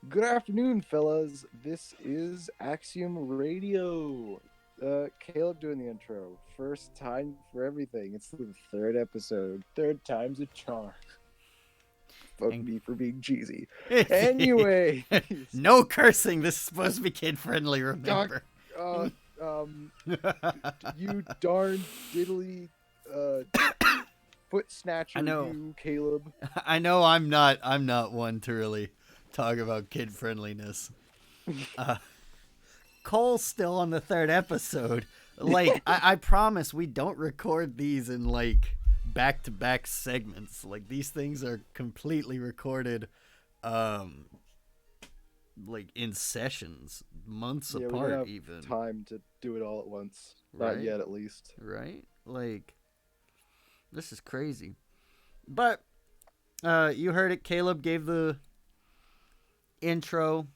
Good afternoon, fellas. This is Axiom Radio. Caleb doing the intro. First time for everything. It's the third episode. Third time's a charm. Fuck And me for being cheesy. Anyway, no cursing. This is supposed to be kid friendly. uh, Remember? uh, um, you darn diddly uh, foot snatcher, I know. you Caleb. I know. I'm not one to really talk about kid friendliness. Cole's still on the third episode. Like I promise, we don't record these in like back-to-back segments. Like these things are completely recorded, like in sessions, months Yeah, we apart. don't have Even time to do it all at once. right, Not yet, at least. right. Like this is crazy. But you heard it. Caleb gave the intro.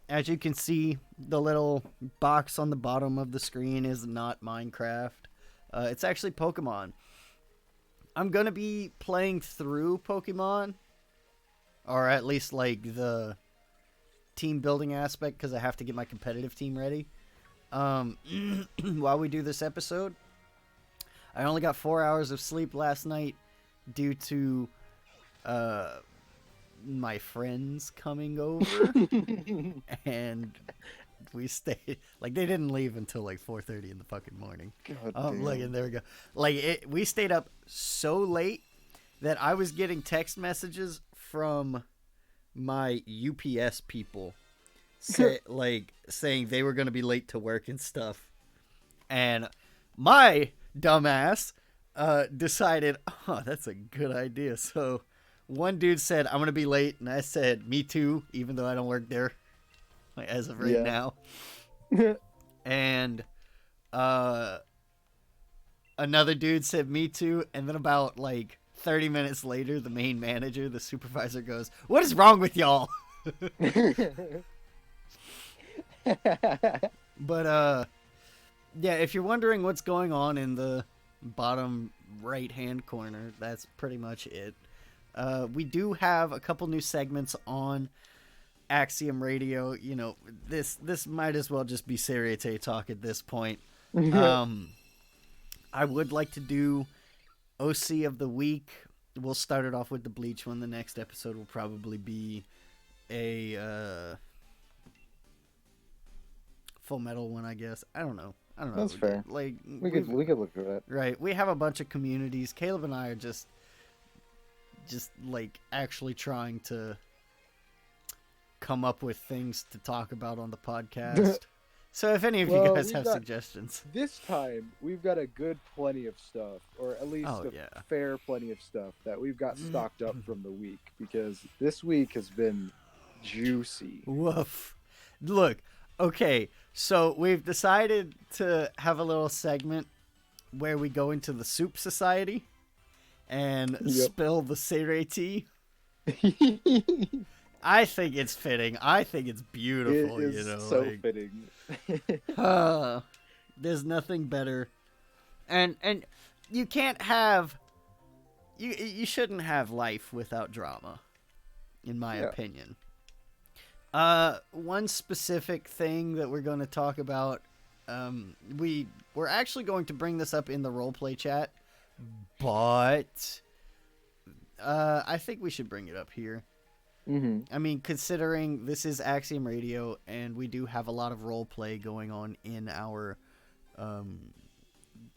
As you can see, the little box on the bottom of the screen is not Minecraft. It's actually Pokemon. I'm going to be playing through Pokemon, or at least like the team building aspect, because I have to get my competitive team ready. While we do this episode, I only got 4 hours of sleep last night due to my friends coming over, and we stayed like they didn't leave until like 4:30 in the fucking morning. God Like, damn. and there we go. Like we stayed up so late that I was getting text messages from my UPS people saying they were going to be late to work and stuff, and my dumbass decided, oh, that's a good idea. So one dude said, I'm going to be late. And I said, me too, even though I don't work there as of right now. And another dude said, me too. And then about like 30 minutes later, the main manager, the supervisor goes, what is wrong with y'all? But yeah, if you're wondering what's going on in the bottom right hand corner, that's pretty much it. We do have a couple new segments on Axiom Radio. You know, this might as well just be Seireitea talk at this point. I would like to do OC of the week. We'll start it off with the Bleach one. The next episode will probably be a Full Metal one, I guess. I don't know. That's fair. Like We could look at that. right. We have a bunch of communities. Caleb and I are just like actually trying to come up with things to talk about on the podcast. So if any of you guys have suggestions. This time we've got a good plenty of stuff, or at least fair plenty of stuff that we've got stocked up from the week, because this week has been juicy. Woof. Look, okay, so we've decided to have a little segment where we go into the Soup Society and spill the Seireitea. I think it's fitting. I think it's beautiful. It is so fitting. There's nothing better, and you can't have you shouldn't have life without drama, in my opinion. One specific thing that we're going to talk about. We're actually going to bring this up in the roleplay chat, but I think we should bring it up here. Mm-hmm. I mean, considering this is Axiom Radio and we do have a lot of role play going on in our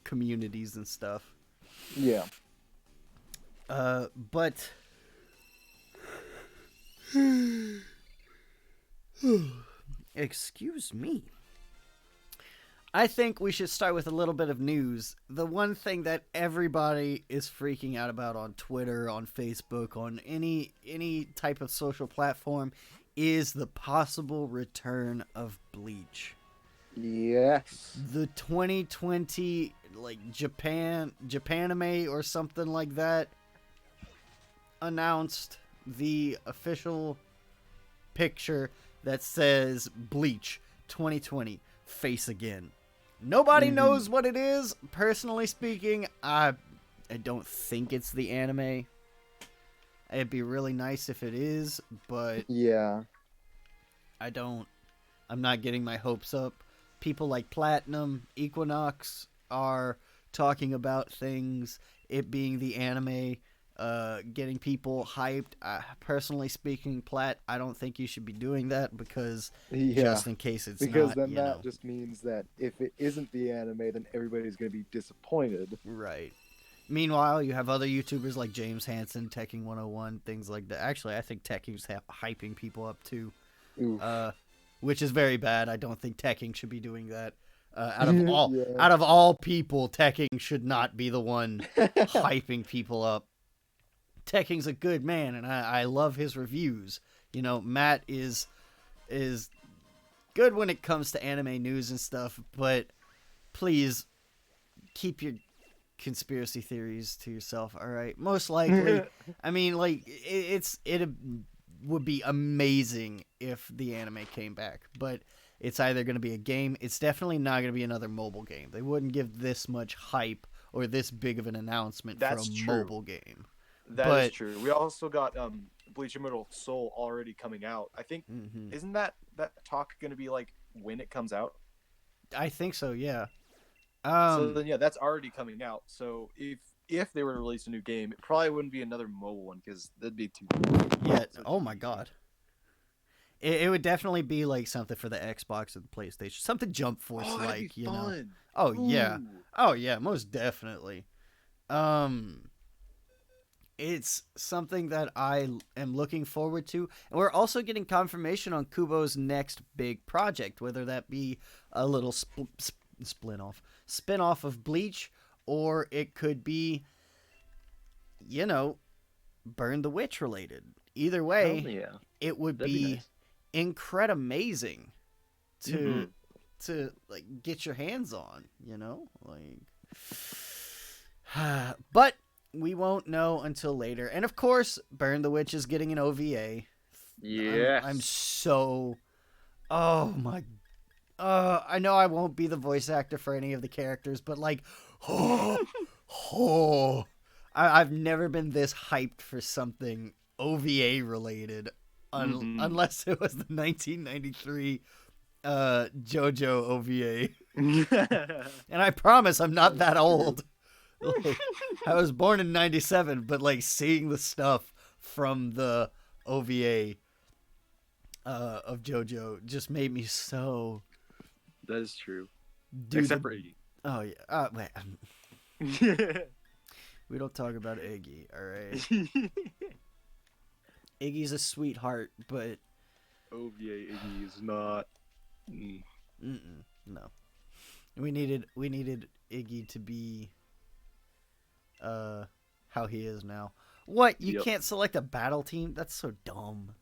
communities and stuff. Yeah. But excuse me. I think we should start with a little bit of news. The one thing that everybody is freaking out about on Twitter, on Facebook, on any type of social platform is the possible return of Bleach. Yes. The 2020 like Japanime or something like that announced the official picture that says Bleach 2020 face again. Nobody knows what it is. Personally speaking, I don't think it's the anime. It'd be really nice if it is, but yeah, I don't. I'm not getting my hopes up. People like Platinum, Equinox are talking about things. It being the anime, getting people hyped. Personally speaking, Plat, I don't think you should be doing that because Yeah, just in case it's because not, then that just means that if it isn't the anime, then everybody's going to be disappointed. right. Meanwhile, you have other YouTubers like James Hansen, Teching 101, things like that. Actually, I think Teching's hyping people up too, Oof. which is very bad. I don't think Teching should be doing that. Yeah. Out of all people, Teching should not be the one hyping people up. Tekking's a good man, and I love his reviews. You know, Matt is good when it comes to anime news and stuff, but please keep your conspiracy theories to yourself. All right, most likely. I mean, like it would be amazing if the anime came back, but it's either going to be a game. It's definitely not going to be another mobile game. They wouldn't give this much hype or this big of an announcement That's for a true. mobile game. That is true. We also got Bleach Immortal Soul already coming out. I think isn't that talk going to be like when it comes out? I think so. Yeah. So then yeah, that's already coming out. So if they were to release a new game, it probably wouldn't be another mobile one because that'd be too. Yeah. Oh my god. It would definitely be like something for the Xbox or the PlayStation, something Jump Force like, you know. Oh yeah. Oh yeah, most definitely. It's something that I am looking forward to. And we're also getting confirmation on Kubo's next big project, whether that be a little spin-off of Bleach, or it could be, you know, Burn the Witch related. Either way, it would be nice. Amazing to like get your hands on, you know? Like but we won't know until later. And of course, Burn the Witch is getting an OVA. Yes. I'm so... Oh my... I know I won't be the voice actor for any of the characters, but like... I've never been this hyped for something OVA related. Unless it was the 1993 JoJo OVA. And I promise I'm not that old. Like, I was born in 97, but like seeing the stuff from the OVA of JoJo just made me so... That is true. Dude, Except for Iggy. Oh yeah. Wait. We don't talk about Iggy, all right? Iggy's a sweetheart, but OVA Iggy is not. No. We needed Iggy to be how he is now. What? You can't select a battle team? That's so dumb.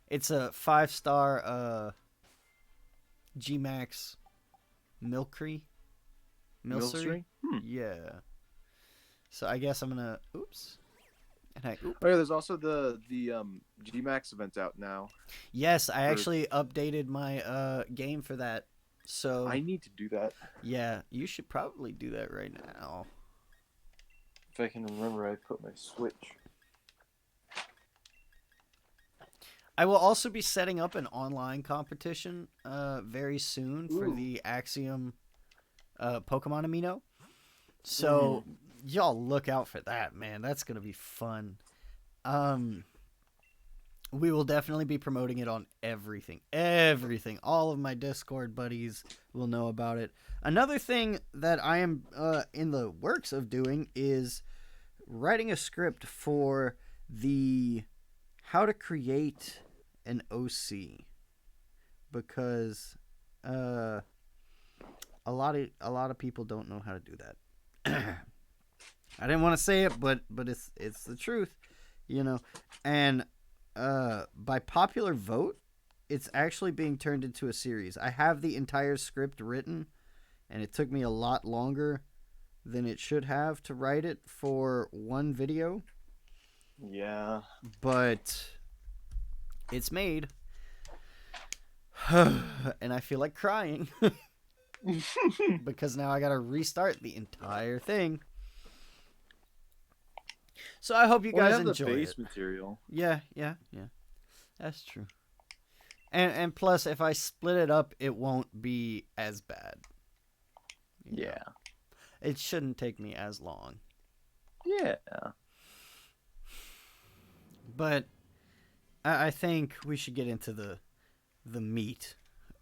It's a 5-star G-Max Milcery? Yeah. So I guess I'm gonna oops. Oh yeah, there's also the G-Max event out now. Yes, I actually updated my game for that. So I need to do that. Yeah, you should probably do that right now. If I can remember, I put my Switch. I will also be setting up an online competition very soon for the Axiom Pokemon Amino. So y'all look out for that, man. That's going to be fun. We will definitely be promoting it on everything. Everything. All of my Discord buddies will know about it. Another thing that I am in the works of doing is writing a script for the how to create an OC, because a lot of people don't know how to do that. I didn't want to say it, but it's the truth, you know. And by popular vote, it's actually being turned into a series. I have the entire script written, and it took me a lot longer than it should have to write it for one video. Yeah. But it's made. And I feel like crying. Because now I gotta restart the entire thing. So I hope you guys enjoy the base it. material. Yeah. That's true. And plus, if I split it up, it won't be as bad. You know? It shouldn't take me as long. Yeah. But I think we should get into the meat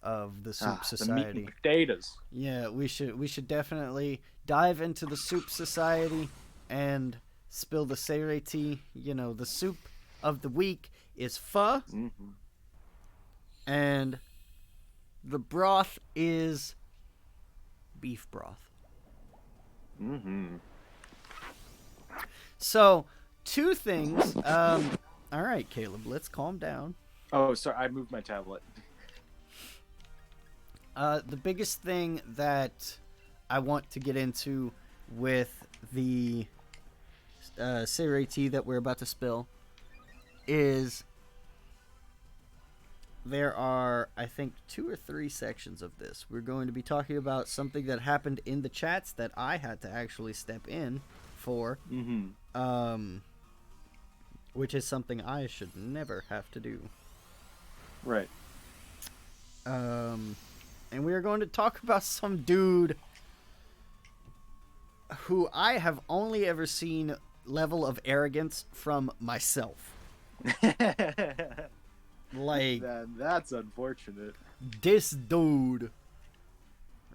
of the Soup Society. The meat and potatoes. Yeah, we should definitely dive into the Soup Society and spill the Seireitea. You know, the soup of the week is pho, and the broth is beef broth. So, two things. All right, Caleb, let's calm down. Oh, sorry, I moved my tablet. The biggest thing that I want to get into with the Seireitea that we're about to spill is there are, I think, 2 or 3 sections of this. We're going to be talking about something that happened in the chats that I had to actually step in for, which is something I should never have to do. Right. And we are going to talk about some dude who I have only ever seen level of arrogance from myself. Like, that's unfortunate. this dude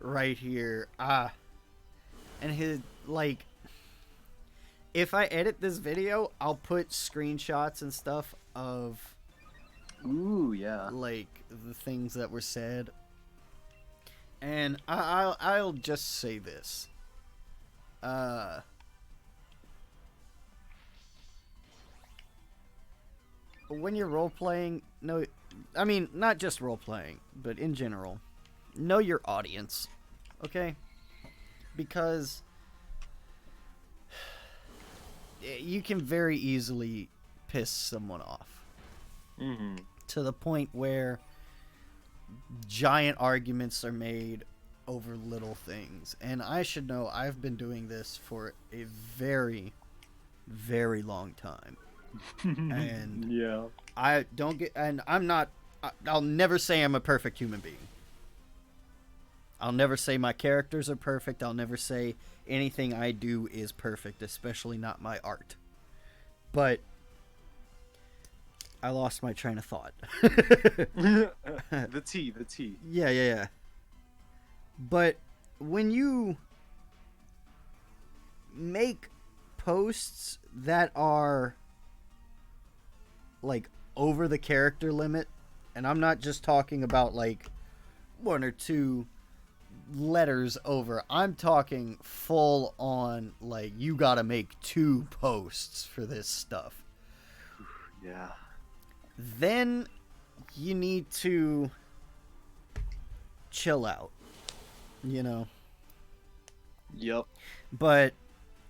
right here. And his, like, if I edit this video, I'll put screenshots and stuff of, Ooh, yeah. like, the things that were said. And I'll just say this. When you're role-playing, I mean, not just role-playing, but in general, know your audience, okay? Because you can very easily piss someone off. To the point where giant arguments are made over little things. And I should know I've been doing this for a very, very long time. And yeah. I don't get, and I'm not, I'll never say I'm a perfect human being. I'll never say my characters are perfect. I'll never say anything I do is perfect, especially not my art. But I lost my train of thought. The tea. Yeah. But when you make posts that are like over the character limit, and I'm not just talking about like 1 or 2 letters over, I'm talking full on, like, you gotta make 2 posts for this stuff. Yeah. Then you need to chill out, you know. Yep. But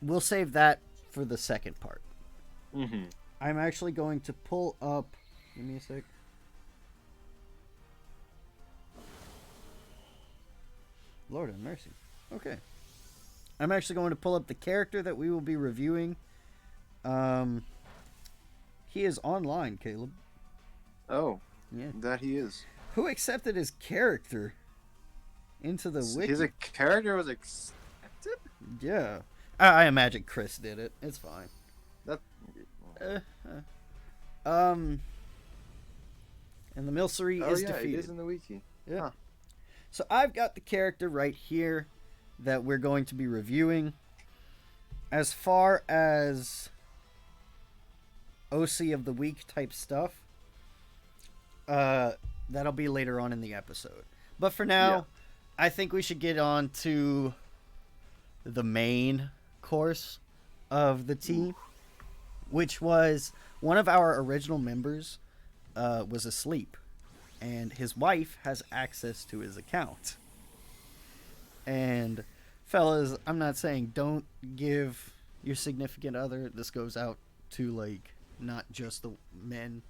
we'll save that for the second part. Mm-hmm. I'm actually going to pull up, give me a sec. Lord have mercy. Okay. I'm actually going to pull up the character that we will be reviewing. He is online, Caleb. Oh. Yeah. That he is. Who accepted his character into the wiki? His character was accepted? Yeah. I imagine Chris did it. It's fine. That... And the Milcery is defeated. It is in the wiki. Yeah. Huh. So I've got the character right here that we're going to be reviewing. As far as OC of the week type stuff, that'll be later on in the episode. But for now, I think we should get on to the main course of the tea, which was one of our original members was asleep, and his wife has access to his account. And fellas, I'm not saying don't give your significant other, this goes out to, like, not just the men,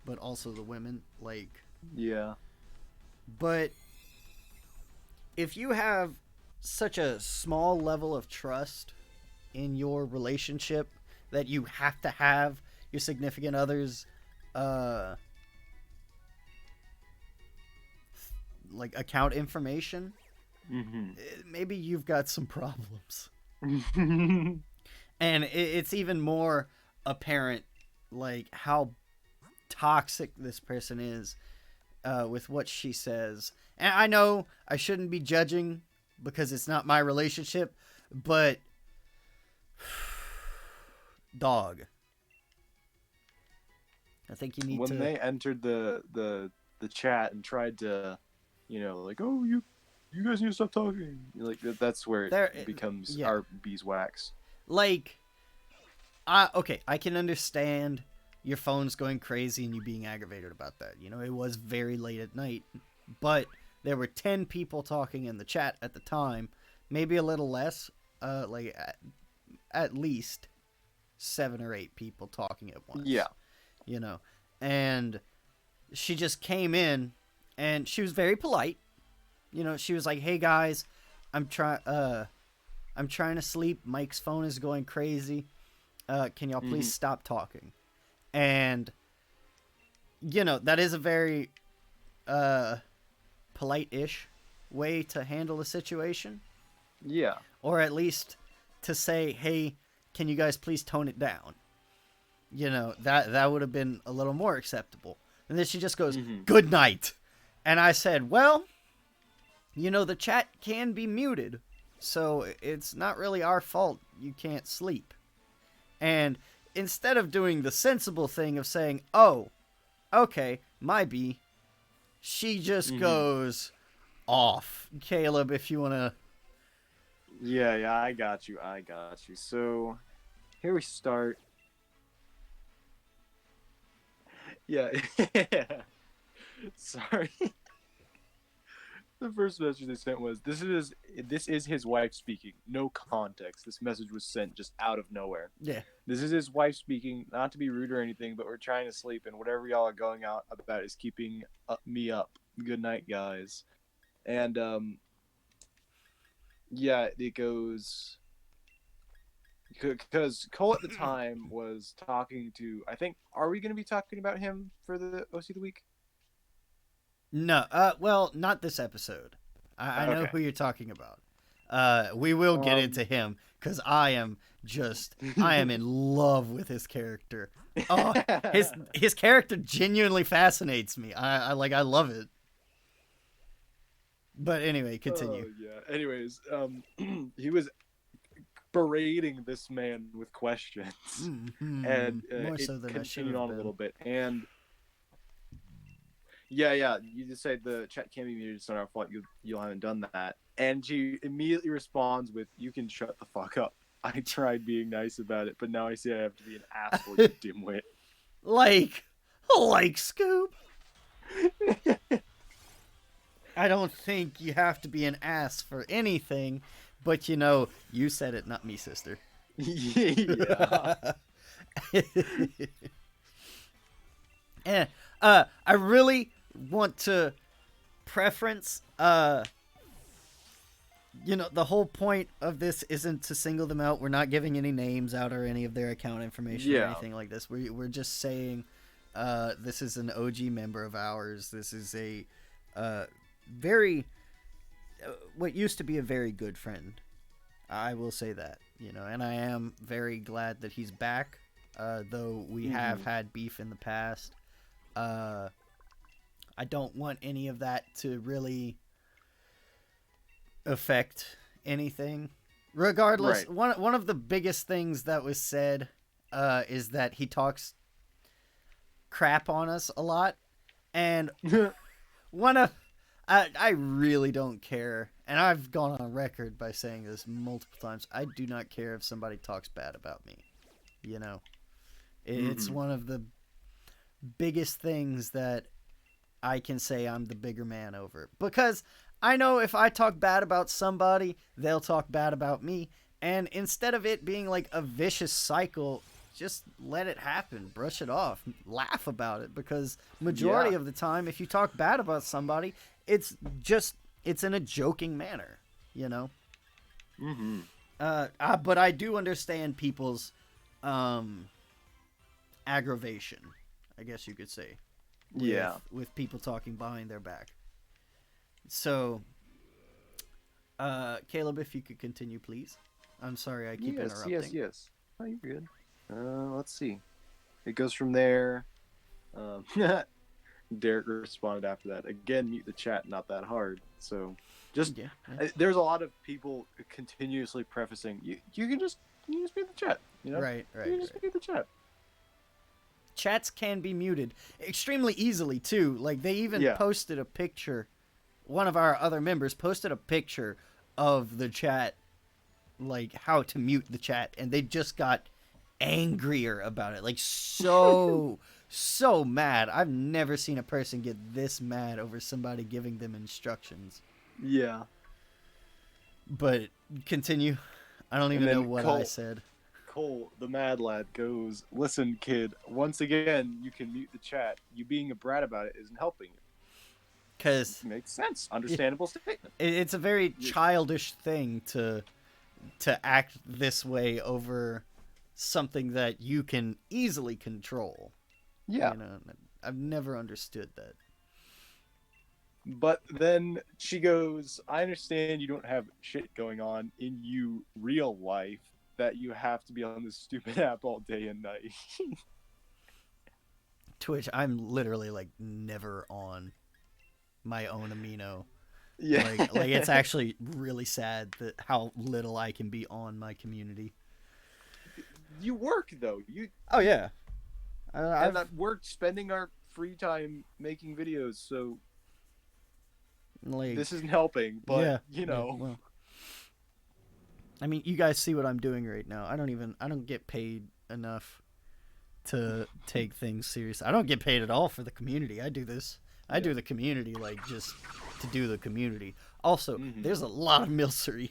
but also the women, like... Yeah. But if you have such a small level of trust in your relationship that you have to have your significant other's like account information, maybe you've got some problems. And it's even more apparent, like, how toxic this person is with what she says. And I know I shouldn't be judging because it's not my relationship, but dog, I think you need when to. they entered the chat and tried to, like, oh, you guys need to stop talking. Like that's where it becomes our beeswax. Like, okay, I can understand your phone's going crazy and you being aggravated about that. It was very late at night, but there were 10 people talking in the chat at the time, maybe a little less, like at least 7 or 8 people talking at once. Yeah. And she just came in and she was very polite. She was like, "Hey guys, I'm trying to sleep. Mike's phone is going crazy. Can y'all please stop talking?" And that is a very polite-ish way to handle a situation. Yeah. Or at least to say, "Hey, can you guys please tone it down?" That would have been a little more acceptable. And then she just goes, "Good night." And I said, well, the chat can be muted, so it's not really our fault you can't sleep. And instead of doing the sensible thing of saying, "Oh, okay, my B," she just goes off. Caleb, if you want to... Yeah, I got you. So, here we start. Yeah. Sorry. The first message they sent was, this is his wife speaking. No context. This message was sent just out of nowhere. Yeah. This is his wife speaking, not to be rude or anything, but we're trying to sleep, and whatever y'all are going out about is keeping me up. Good night, guys. And, yeah, it goes... Because Cole at the time was talking to, I think, are we going to be talking about him for the OC of the Week? No, well, not this episode. I know who you're talking about. We will get into him, because I am in love with his character. Oh, his character genuinely fascinates me. I love it. But anyway, continue. Yeah. Anyways, he was berating this man with questions, and more it so than continued on been. A little bit. And yeah, you just said the chat can't be muted. It's not our fault. You haven't done that. And she immediately responds with, "You can shut the fuck up. I tried being nice about it, but now I see I have to be an asshole, you dimwit." Like Scoop. I don't think you have to be an ass for anything, but you said it, not me, sister. Yeah. And I really want to preference, the whole point of this isn't to single them out. We're not giving any names out or any of their account information or anything like this. We're just saying, this is an OG member of ours. This is a very, what used to be a very good friend. I will say that, and I am very glad that he's back, though we have had beef in the past. I don't want any of that to really affect anything. Regardless, right. one of the biggest things that was said is that he talks crap on us a lot, and I really don't care, and I've gone on record by saying this multiple times. I do not care if somebody talks bad about me. It's one of the biggest things that I can say I'm the bigger man over. Because I know if I talk bad about somebody, they'll talk bad about me. And instead of it being like a vicious cycle, just let it happen. Brush it off. Laugh about it. Because majority of the time, if you talk bad about somebody, it's in a joking manner, But I do understand people's aggravation, I guess you could say. With people talking behind their back. So, Caleb, if you could continue, please. I'm sorry I keep interrupting. Yes. Oh, you're good. Let's see. It goes from there. Derek responded after that. Again, mute the chat, not that hard. So, just there's a lot of people continuously prefacing. You can just mute the chat. You know, Right. You can just mute the chat. Chats can be muted extremely easily too. Like they even posted a picture. One of our other members posted a picture of the chat, like how to mute the chat, and they just got angrier about it. Like so mad. I've never seen a person get this mad over somebody giving them instructions. Yeah. But continue. I don't even know what I said. Cole, the mad lad, goes, "Listen, kid, once again, you can mute the chat. You being a brat about it isn't helping you." Because makes sense. Understandable statement. It's a very childish thing to act this way over something that you can easily control. Yeah. You know, I've never understood that. But then she goes, "I understand you don't have shit going on in you real life, that you have to be on this stupid app all day and night." To which I'm literally like never on my own amino. Yeah. Like it's actually really sad that how little I can be on my community. You work though. Oh yeah. And that work spending our free time making videos, so like this isn't helping, but you know. Yeah, well, I mean, you guys see what I'm doing right now. I don't get paid enough to take things serious. I don't get paid at all for the community. I do this. I do the community like just to do the community. Also, there's a lot of milcery.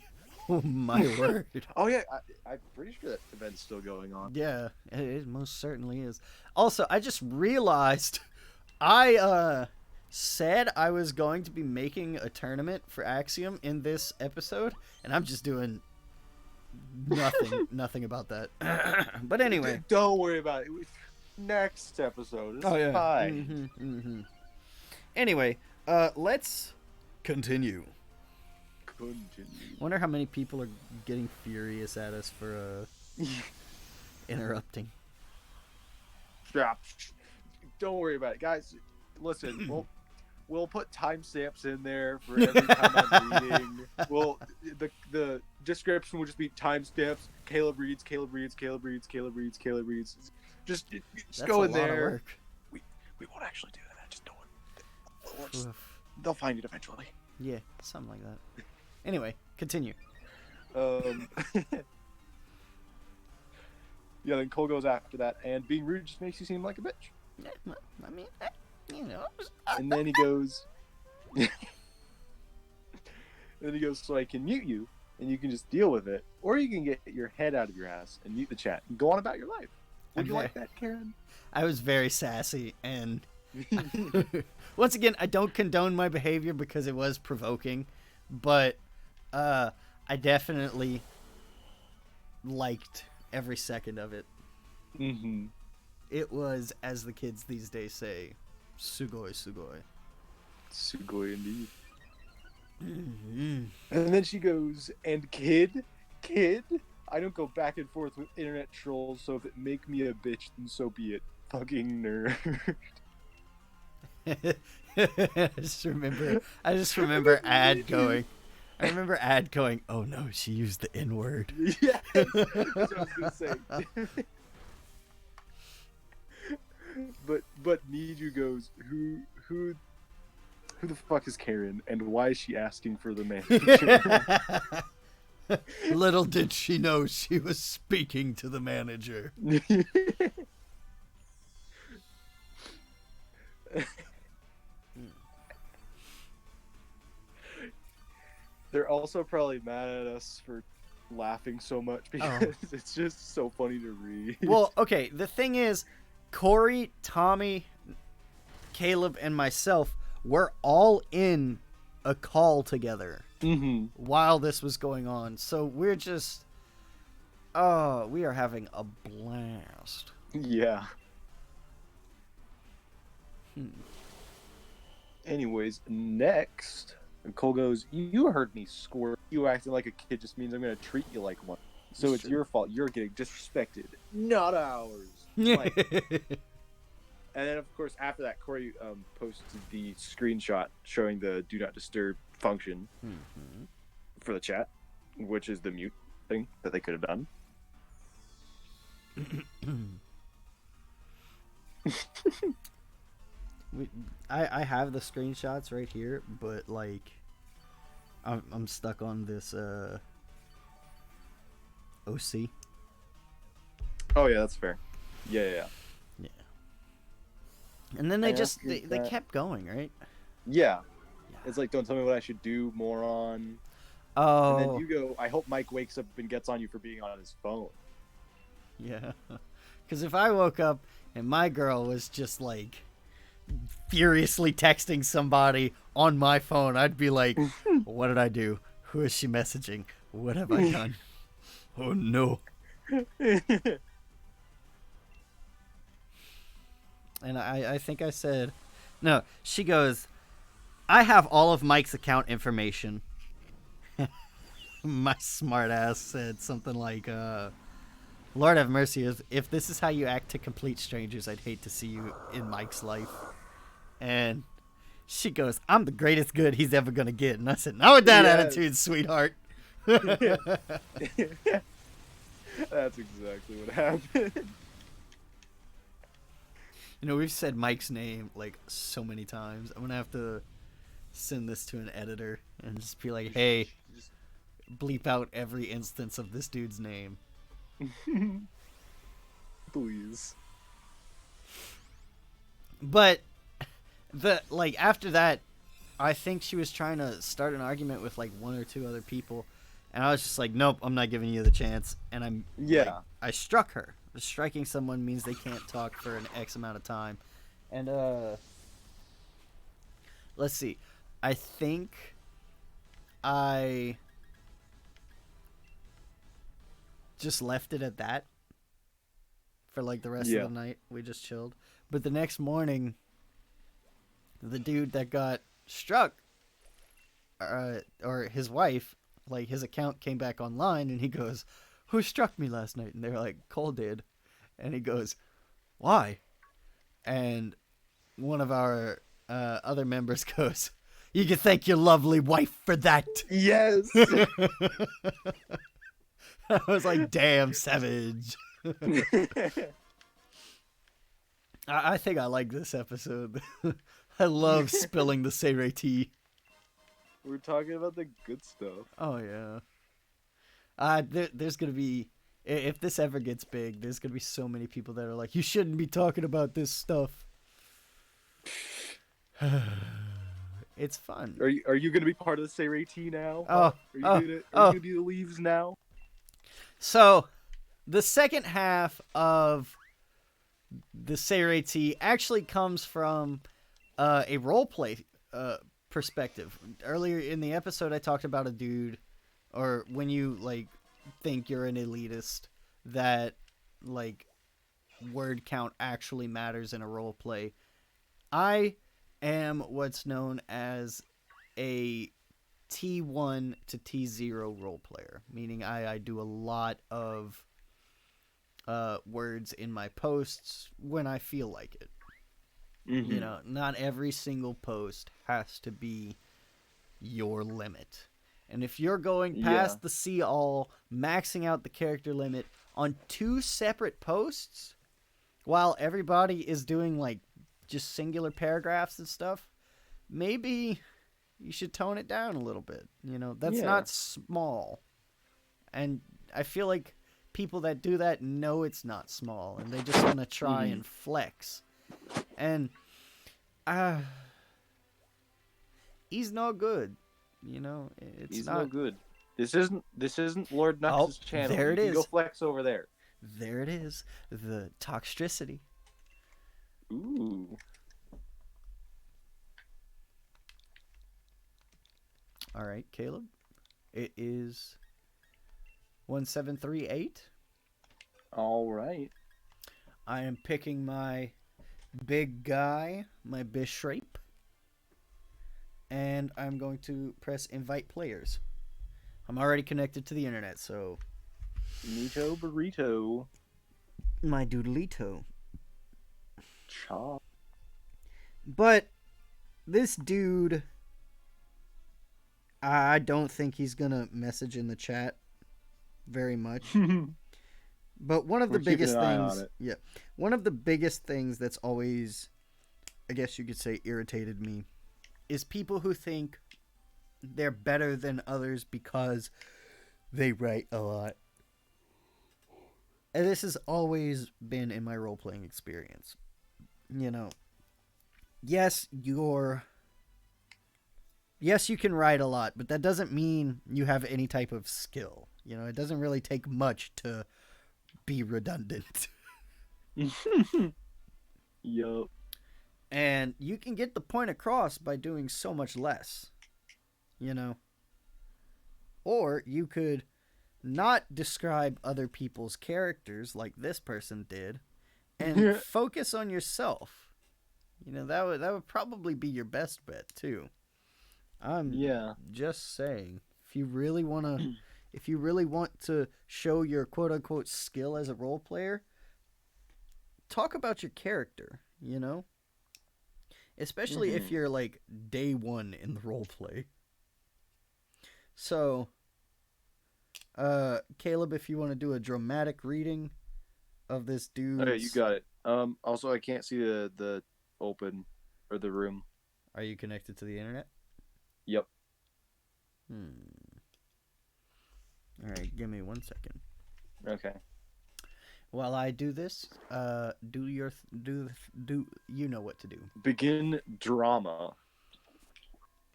Oh my word. Oh yeah, I'm pretty sure that event's still going on. Yeah, it most certainly is. Also, I just realized I said I was going to be making a tournament for Axiom in this episode, and I'm just doing nothing about that. But anyway, don't worry about it. Next episode. It's fine. Anyway, let's continue. Wonder how many people are getting furious at us for interrupting. Yeah. Don't worry about it, guys. Listen, we'll put timestamps in there for every time I'm reading. Well, the description will just be timestamps. Caleb reads. Just go in there. We won't actually do that. Just don't. They'll find it eventually. Yeah, something like that. Anyway, continue. Yeah, then Cole goes after that, and being rude just makes you seem like a bitch. Yeah, I mean, you know. And then he goes, so I can mute you, and you can just deal with it, or you can get your head out of your ass and mute the chat and go on about your life. Would you like that, Karen? I was very sassy, and once again, I don't condone my behavior because it was provoking, but I definitely liked every second of it. It was, as the kids these days say, sugoi. Sugoi indeed. And then she goes, and kid, I don't go back and forth with internet trolls, so if it make me a bitch, then so be it. Fucking nerd. I just remember Ad going, oh no, she used the N-word. Yeah, that's what I was gonna say. But Niju goes, who the fuck is Karen, and why is she asking for the manager? Little did she know she was speaking to the manager. They're also probably mad at us for laughing so much because it's just so funny to read. Well, okay, the thing is, Corey, Tommy, Caleb, and myself were all in a call together while this was going on. So we're just, we are having a blast. Yeah. Anyways, next And Cole goes, "You heard me squirt. You acting like a kid just means I'm gonna treat you like one. So it's your fault. You're getting disrespected, not ours." Like, and then of course after that, Corey posted the screenshot showing the do not disturb function for the chat, which is the mute thing that they could have done. I have the screenshots right here, but like I'm stuck on this OC. Oh yeah, that's fair. Yeah. And then they kept going, right? Yeah. It's like, don't tell me what I should do, moron. Oh. And then you go, I hope Mike wakes up and gets on you for being on his phone. Yeah. Because if I woke up and my girl was just like furiously texting somebody on my phone, I'd be like, what did I do? Who is she messaging? What have I done? Oh no. And I think I said, no, she goes, I have all of Mike's account information. My smart ass said something like, Lord have mercy, if this is how you act to complete strangers, I'd hate to see you in Mike's life. And she goes, I'm the greatest good he's ever going to get. And I said, not with that attitude, sweetheart. That's exactly what happened. You know, we've said Mike's name like so many times. I'm going to have to send this to an editor and just be like, hey, bleep out every instance of this dude's name. Please. But after that, I think she was trying to start an argument with like one or two other people, and I was just like, nope, I'm not giving you the chance. And I struck her. Striking someone means they can't talk for an X amount of time. And let's see, I think I just left it at that for like the rest of the night. We just chilled. But the next morning, the dude that got struck, or his wife, like his account came back online, and he goes, who struck me last night? And they're like, Cole did. And he goes, why? And one of our other members goes, you can thank your lovely wife for that. Yes. I was like, damn, savage. I think I like this episode. I love spilling the Seireitea. We're talking about the good stuff. Oh, yeah. There's going to be, if this ever gets big, there's going to be so many people that are like, you shouldn't be talking about this stuff. It's fun. Are you going to be part of the Seireitea now? Are you going to be the leaves now? So, the second half of the Seireitea actually comes from a roleplay perspective. Earlier in the episode, I talked about a dude, or when you like think you're an elitist, that like word count actually matters in a roleplay. I am what's known as a T1 to T0 role player, meaning I do a lot of words in my posts when I feel like it. Mm-hmm. You know, not every single post has to be your limit. And if you're going past the see all, maxing out the character limit on 2 separate posts, while everybody is doing like just singular paragraphs and stuff, maybe you should tone it down a little bit. You know, that's not small. And I feel like people that do that know it's not small, and they just want to try and flex. And he's no good. You know, he's no good. This isn't Lord Nux's channel. There it is. Go flex over there. There it is. The toxicity. Ooh. All right, Caleb. It is 1738. All right. I am picking my big guy, my bishop. and I'm going to press invite players. I'm already connected to the internet, so Nito burrito. my doodlito. Chop. But this dude, I don't think he's gonna message in the chat very much. But one of the We're keeping biggest an eye on things, it. yeah, one of the biggest things that's always, I guess you could say, irritated me, is people who think they're better than others because they write a lot. And this has always been in my role-playing experience. You know, yes, you can write a lot, but that doesn't mean you have any type of skill. You know, it doesn't really take much to be redundant. Yup. And you can get the point across by doing so much less. You know? Or you could not describe other people's characters like this person did and focus on yourself. You know, that would probably be your best bet too. I'm just saying, if you really want to show your quote unquote skill as a role player, talk about your character, you know? Especially if you're like day one in the role play. So, Caleb, if you want to do a dramatic reading of this dude. Okay, you got it. Also, I can't see the open or the room. Are you connected to the internet? Yep. All right, give me 1 second. Okay. While I do this, do you know what to do? Begin drama.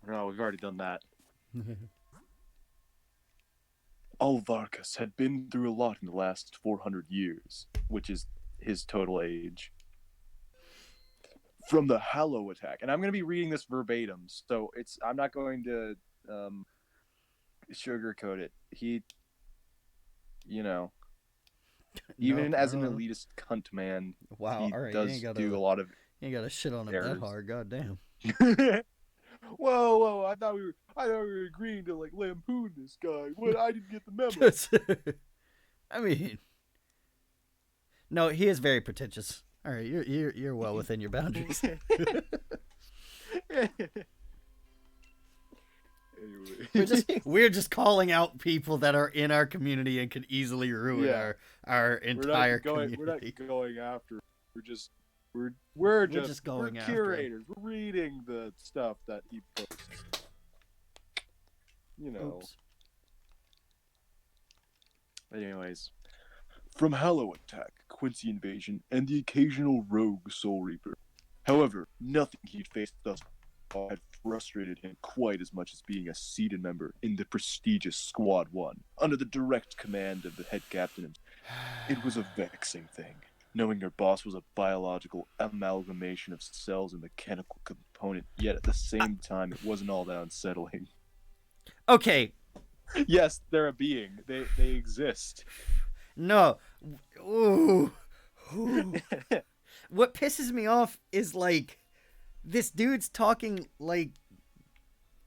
No, we've already done that. Alvarkas had been through a lot in the last 400 years, which is his total age. From the Hallow attack, and I'm going to be reading this verbatim, so I'm not going to sugarcoat it. He, you know, even as an elitist cunt man, wow, he all right, does do a lot of. You ain't got to shit on him that hard, goddamn. Whoa! I thought we were agreeing to like lampoon this guy. What? I didn't get the memo. I mean, no, he is very pretentious. All right, you're well within your boundaries. Anyway. We're just calling out people that are in our community and could easily ruin our entire community. We're not going after. We're just going after curators. We're reading the stuff that he posts. You know. Oops. Anyways, from Hallow attack, Quincy invasion, and the occasional rogue Soul Reaper. However, nothing he'd faced thus far had frustrated him quite as much as being a seated member in the prestigious Squad 1, under the direct command of the head captain. It was a vexing thing, knowing your boss was a biological amalgamation of cells and mechanical component, yet at the same time it wasn't all that unsettling. Okay. Yes, they're a being. They exist. No. Ooh. Ooh. What pisses me off is like this dude's talking like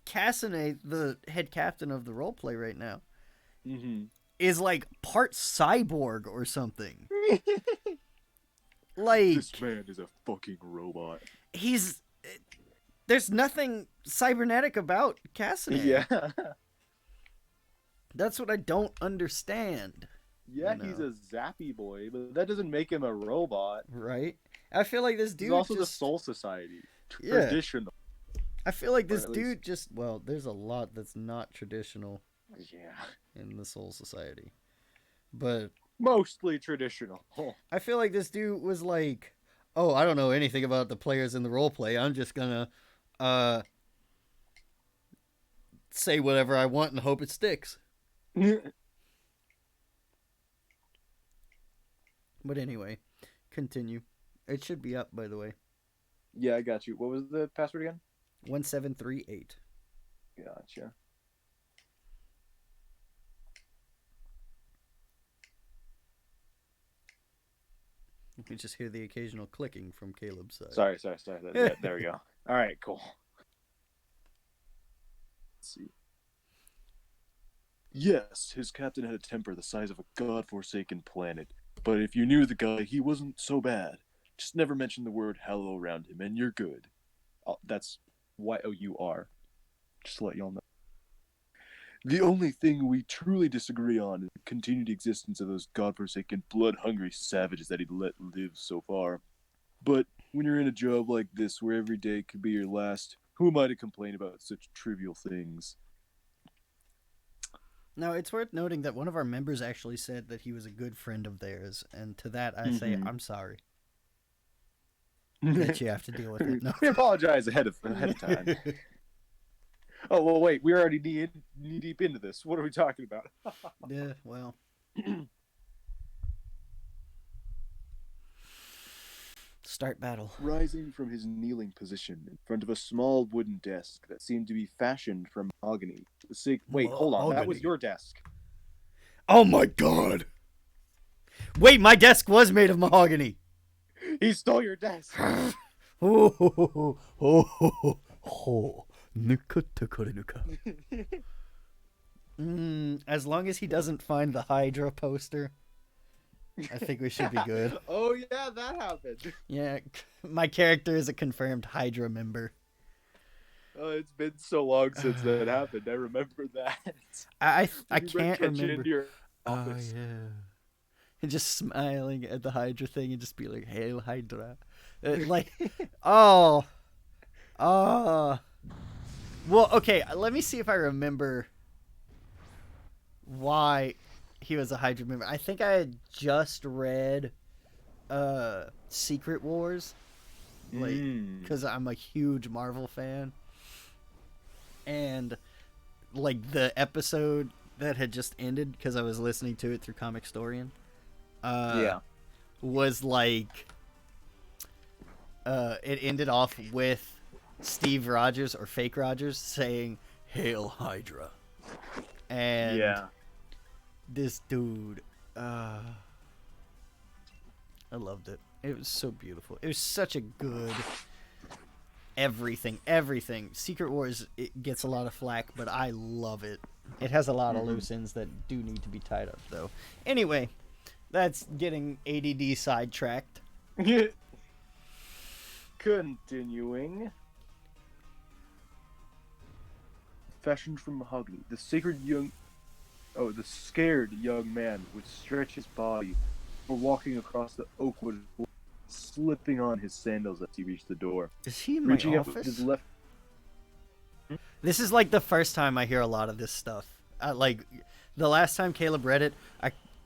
Cassidy, the head captain of the roleplay right now, is like part cyborg or something. Like, this man is a fucking robot. There's nothing cybernetic about Cassidy. Yeah. That's what I don't understand. Yeah, you know? He's a zappy boy, but that doesn't make him a robot. Right? I feel like this dude He's also the Soul Society. Traditional. Yeah. I feel like this dude there's a lot that's not traditional. Yeah. In the Soul Society. But mostly traditional. I feel like this dude was like, oh, I don't know anything about the players in the roleplay. I'm just gonna say whatever I want and hope it sticks. But anyway, continue. It should be up, by the way. Yeah, I got you. What was the password again? 1738. Gotcha. You can just hear the occasional clicking from Caleb's side. Sorry. There we go. All right, cool. Let's see. Yes, his captain had a temper the size of a godforsaken planet. But if you knew the guy, he wasn't so bad. Just never mention the word hello around him, and you're good. That's YOUR. Just to let y'all know. The only thing we truly disagree on is the continued existence of those godforsaken, blood-hungry savages that he'd let live so far. But when you're in a job like this where every day could be your last, who am I to complain about such trivial things? Now, it's worth noting that one of our members actually said that he was a good friend of theirs, and to that I say, I'm sorry that you have to deal with it. No. We apologize ahead of time. Oh, well, wait, we're already knee deep into this. What are we talking about? Yeah, well. Start battle. Rising from his kneeling position in front of a small wooden desk that seemed to be fashioned from mahogany. Wait, hold on. That was your desk. Oh my god! Wait, my desk was made of mahogany! He stole your desk! As long as he doesn't find the Hydra poster, I think we should be good. Oh yeah, that happened. Yeah, my character is a confirmed Hydra member. Oh, it's been so long since that happened. I remember that. I can't remember. Into your office. Oh yeah. And just smiling at the Hydra thing and just be like, "Hail Hydra!" Like, oh. Well, okay. Let me see if I remember why he was a Hydra member. I think I had just read Secret Wars, like, because I'm a huge Marvel fan, and like the episode that had just ended because I was listening to it through Comic Storian, was like it ended off with Steve Rogers or Fake Rogers saying "Hail Hydra," and this dude, I loved it. It was so beautiful. It was such a good everything. Secret Wars, it gets a lot of flack, but I love it. It has a lot of loose ends that do need to be tied up, though. Anyway, that's getting ADD sidetracked. Continuing. Fashioned from mahogany, the scared young man would stretch his body before walking across the oak wood, slipping on his sandals as he reached the door. Is he in my Reaching office? up with his left. This is like the first time I hear a lot of this stuff. Like the last time Caleb read it,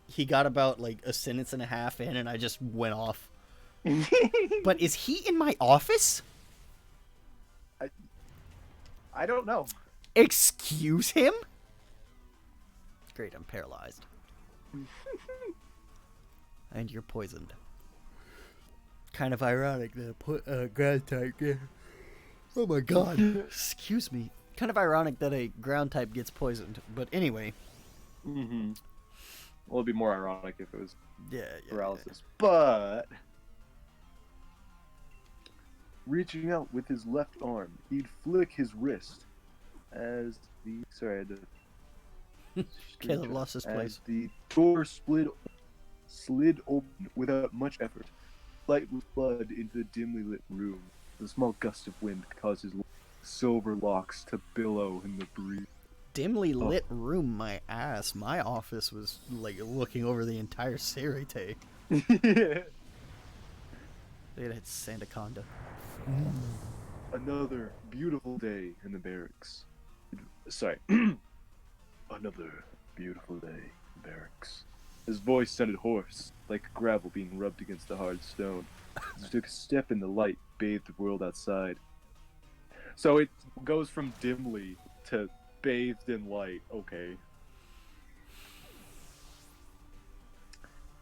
he got about like a sentence and a half in, and I just went off. But is he in my office? I don't know. Excuse him? Great, I'm paralyzed. And you're poisoned. Kind of ironic that I put ground type. Oh my god. Excuse me. Kind of ironic that a ground type gets poisoned. But anyway. Well, it'd be more ironic if it was paralysis. Yeah. But reaching out with his left arm, he'd flick his wrist as the Caleb lost his place. The door slid open without much effort. Light would flood into the dimly lit room. The small gust of wind caused his silver locks to billow in the breeze. Dimly lit room, my ass. My office was like looking over the entire Seireitea. It had Sandaconda. Another beautiful day in the barracks. Another beautiful day in barracks. His voice sounded hoarse, like gravel being rubbed against a hard stone. As he took a step in the light, bathed the world outside. So it goes from dimly to bathed in light. Okay.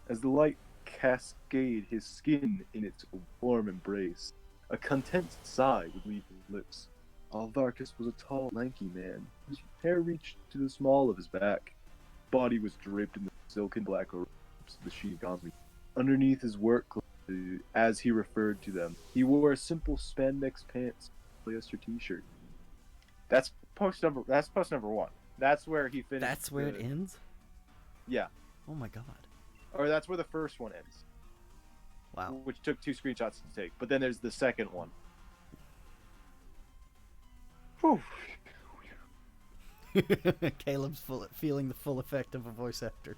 As the light cascaded his skin in its warm embrace, a content sigh would leave his lips. Alvarkus was a tall, lanky man. His hair reached to the small of his back. Body was draped in the silken black robes of the Shinigami. Underneath his work clothes, as he referred to them, he wore a simple spandex pants, polyester t-shirt. That's post number 1. That's where he finished. That's where it ends? Yeah. Oh my god. Or that's where the first one ends. Wow. Which took 2 screenshots to take. But then there's the second one. Whew. Caleb's feeling the full effect of a voice actor.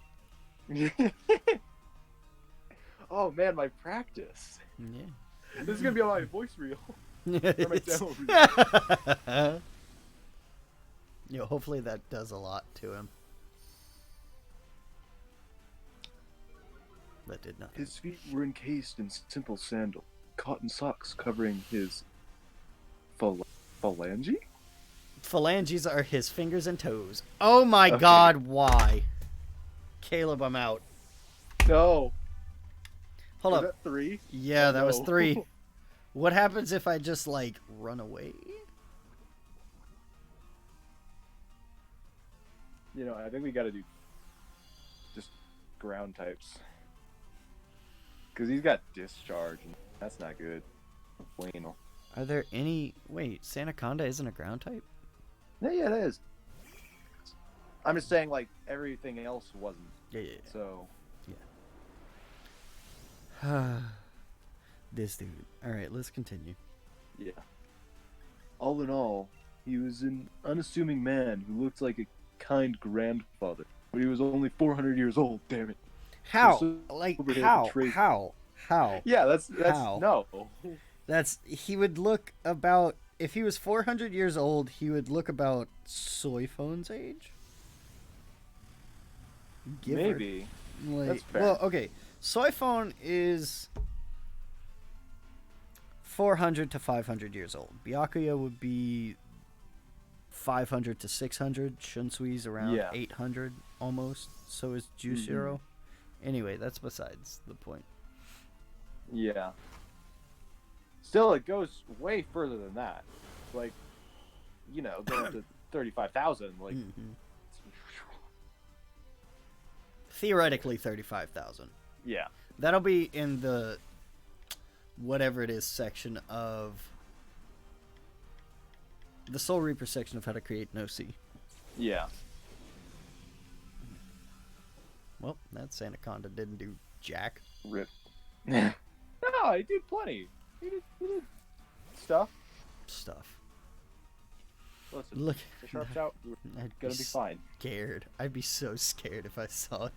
Oh man, my practice. Yeah. This is gonna be on my voice reel. Or my demo reel. Hopefully that does a lot to him. That did nothing. His feet were encased in simple sandal, cotton socks covering his phalange? Phalanges are his fingers and toes. Oh my god, why? Caleb, I'm out. No. Hold Was up. that 3? Yeah, Oh, that was no. 3. What happens if I just, like, run away? I think we gotta do just ground types. Because he's got discharge, and that's not good. Bueno. Are there any... Wait, Sanaconda isn't a ground type? Yeah, it is. I'm just saying, like, everything else wasn't. Yeah. So. Yeah. This dude. Alright, let's continue. Yeah. All in all, he was an unassuming man who looked like a kind grandfather. But he was only 400 years old, damn it. How? So Like, over here how? betrayed- How? Yeah, that's How? no. He would look about... If he was 400 years old, he would look about Soyphone's age? Give or- Maybe. Like, That's fair. well, okay. Soyphone is 400 to 500 years old. Byakuya would be 500 to 600. Shunsui's around Yeah. 800 almost. So is Jushiro. Anyway, that's besides the point. Yeah. Still, it goes way further than that. Like, going up to 35,000. Like, Theoretically, 35,000. yeah. That'll be in the whatever it is section of the Soul Reaper section of how to create no C. Yeah. Well, that Anaconda didn't do jack. Rip. No, he did plenty. He did stuff. Listen, Look, the sharp's out. We're gonna be fine. scared. I'd be so scared if I saw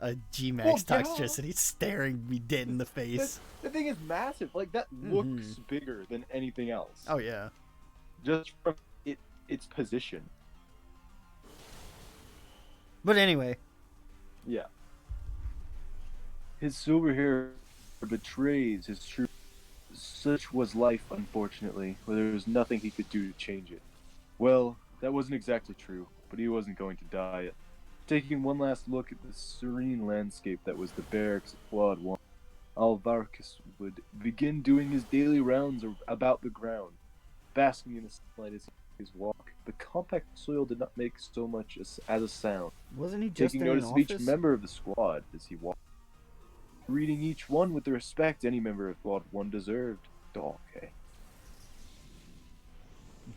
a G-Max Well, yeah. Toxtricity staring me dead in the face. The thing is massive. Like, that looks bigger than anything else. Oh yeah. Just from its position. But anyway, Yeah. His silver hair betrays his true. Such was life, unfortunately, where there was nothing he could do to change it. Well, that wasn't exactly true, but he wasn't going to die yet. Taking one last look at the serene landscape that was the barracks of Flawed One, Alvarez would begin doing his daily rounds about the ground, basking in the sunlight as his walk. The compact soil did not make so much as a sound. wasn't he just Taking in an notice of each office? member of the squad as he walked, greeting each one with the respect any member of Flawed One deserved. Okay.